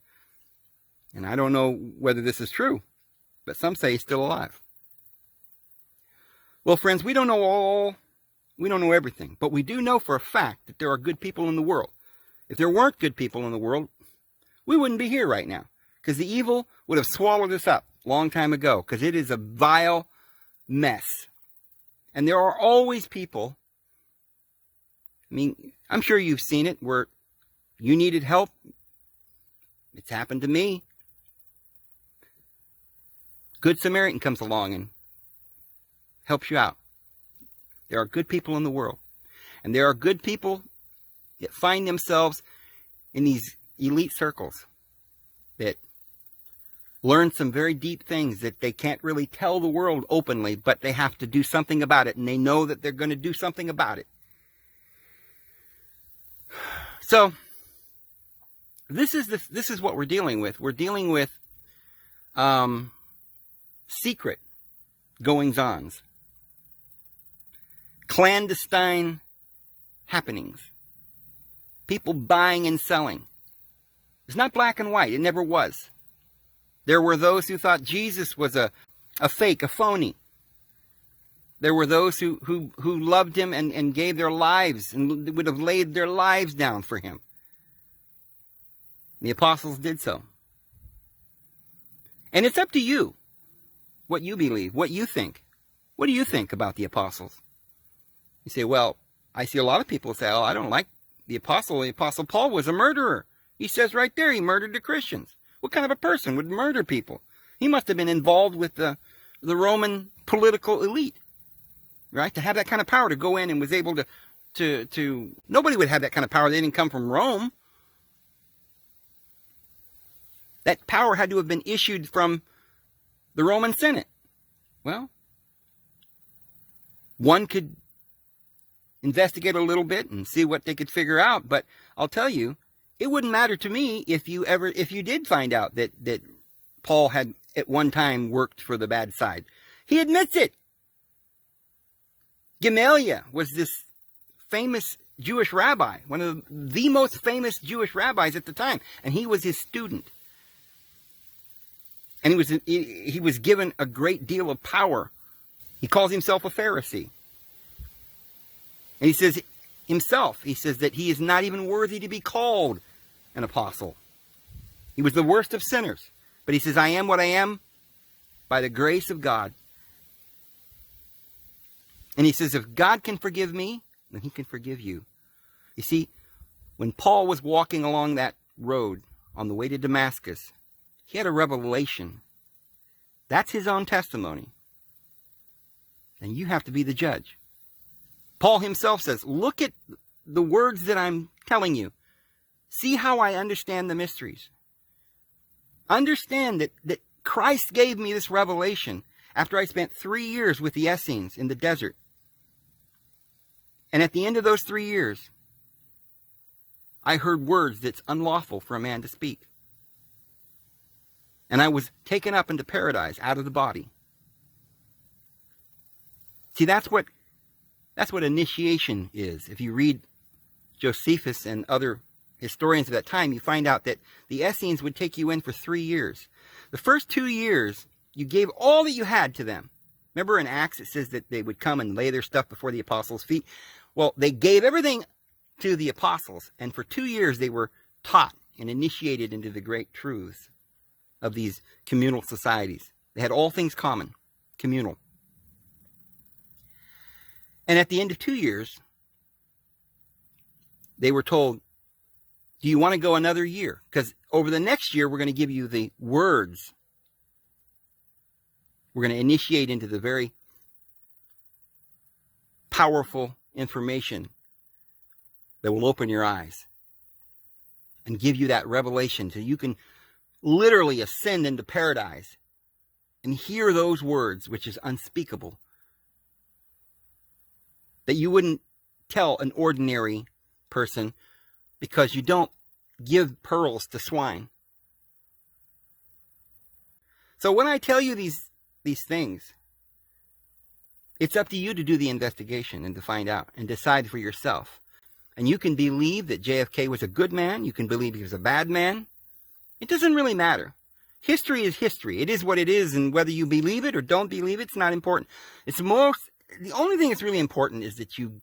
and I don't know whether this is true, but some say he's still alive. Well, friends, we don't know everything, but we do know for a fact that there are good people in the world. If there weren't good people in the world, we wouldn't be here right now, because the evil would have swallowed us up a long time ago, because it is a vile mess. And there are always people, I mean, I'm sure you've seen it, where you needed help. It's happened to me. Good Samaritan comes along and helps you out. There are good people in the world. And there are good people that find themselves in these elite circles that learn some very deep things that they can't really tell the world openly, but they have to do something about it, and they know that they're going to do something about it. So, this is what we're dealing with. We're dealing with secret goings-ons, clandestine happenings, people buying and selling. It's not black and white. It never was. There were those who thought Jesus was a fake, a phony. There were those who loved him and gave their lives and would have laid their lives down for him. The apostles did so. And it's up to you what you believe, what you think. What do you think about the apostles? You say, well, I see a lot of people say, oh, I don't like the apostle. The apostle Paul was a murderer. He says right there he murdered the Christians. What kind of a person would murder people? He must have been involved with the Roman political elite, right? To have that kind of power, to go in and was able to nobody would have that kind of power. They didn't come from Rome. That power had to have been issued from the Roman Senate. Well, one could investigate a little bit and see what they could figure out, but I'll tell you, It wouldn't matter to me if you did find out that Paul had at one time worked for the bad side. He admits it. Gamaliel was this famous Jewish rabbi, one of the most famous Jewish rabbis at the time, and he was his student. And he was given a great deal of power. He calls himself a Pharisee. And he says that he is not even worthy to be called an apostle. He was the worst of sinners. But he says, I am what I am by the grace of God. And he says, if God can forgive me, then he can forgive you. You see, when Paul was walking along that road on the way to Damascus, he had a revelation. That's his own testimony. And you have to be the judge. Paul himself says, look at the words that I'm telling you. See how I understand the mysteries. Understand that Christ gave me this revelation after I spent 3 years with the Essenes in the desert. And at the end of those 3 years, I heard words that's unlawful for a man to speak. And I was taken up into paradise out of the body. See, that's what initiation is. If you read Josephus and other historians of that time, you find out that the Essenes would take you in for 3 years. The first 2 years, you gave all that you had to them. Remember in Acts it says that they would come and lay their stuff before the apostles' feet? Well, they gave everything to the apostles, and for 2 years they were taught and initiated into the great truths of these communal societies. They had all things common, communal. And at the end of 2 years, they were told, do you want to go another year? Because over the next year, we're going to give you the words. We're going to initiate into the very powerful information that will open your eyes and give you that revelation so you can literally ascend into paradise and hear those words, which is unspeakable, that you wouldn't tell an ordinary person, because you don't give pearls to swine. So when I tell you these things, it's up to you to do the investigation and to find out and decide for yourself. And you can believe that JFK was a good man. You can believe he was a bad man. It doesn't really matter. History is history. It is what it is, and whether you believe it or don't believe it, it's not important. The only thing that's really important is that you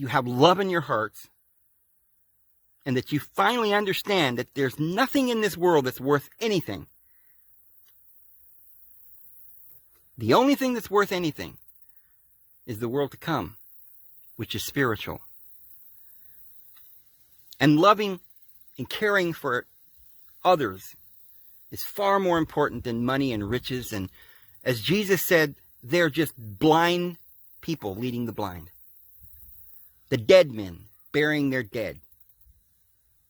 have love in your hearts, and that you finally understand that there's nothing in this world that's worth anything. The only thing that's worth anything is the world to come, which is spiritual. And loving and caring for others is far more important than money and riches. And as Jesus said, they're just blind people leading the blind. The dead men burying their dead.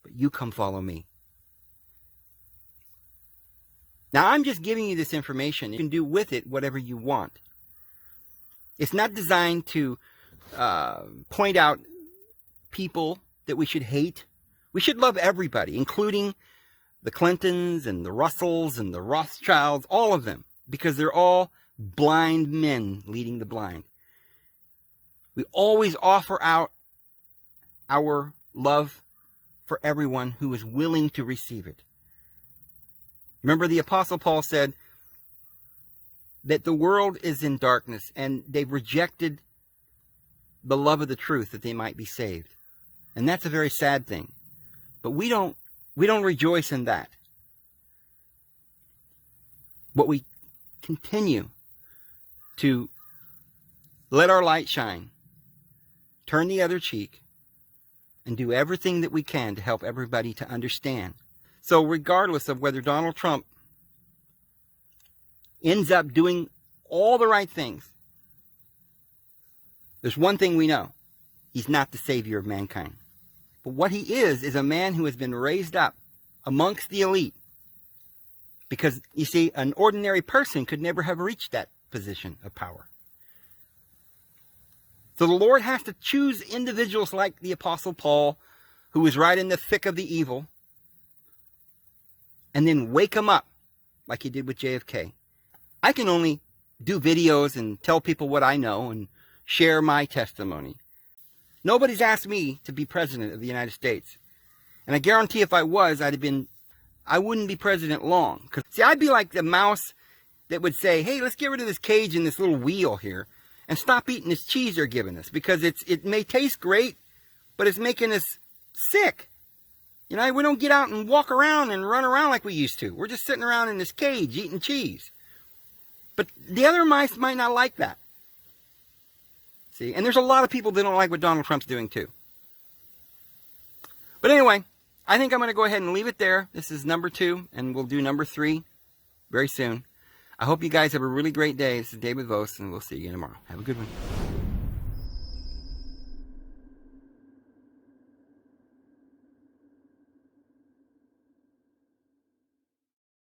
But you come follow me. Now, I'm just giving you this information. You can do with it whatever you want. It's not designed to point out people that we should hate. We should love everybody, including the Clintons and the Russells and the Rothschilds, all of them, because they're all blind men leading the blind. We always offer out our love for everyone who is willing to receive it. Remember, the Apostle Paul said that the world is in darkness and they've rejected the love of the truth that they might be saved. And that's a very sad thing. But we don't rejoice in that. But we continue to let our light shine, turn the other cheek, and do everything that we can to help everybody to understand. So regardless of whether Donald Trump ends up doing all the right things, there's one thing we know. He's not the savior of mankind. But what he is a man who has been raised up amongst the elite. Because, you see, an ordinary person could never have reached that position of power. So the Lord has to choose individuals like the Apostle Paul, who was right in the thick of the evil, and then wake them up like he did with JFK. I can only do videos and tell people what I know and share my testimony. Nobody's asked me to be president of the United States. And I guarantee if I was, I wouldn't be president long. See, I'd be like the mouse that would say, hey, let's get rid of this cage and this little wheel here and stop eating this cheese they're giving us, because it may taste great, but it's making us sick. You know, we don't get out and walk around and run around like we used to. We're just sitting around in this cage eating cheese. But the other mice might not like that. See, and there's a lot of people that don't like what Donald Trump's doing too. But anyway, I think I'm going to go ahead and leave it there. This is number 2, and we'll do number 3 very soon. I hope you guys have a really great day. This is David Vos, and we'll see you again tomorrow. Have a good one.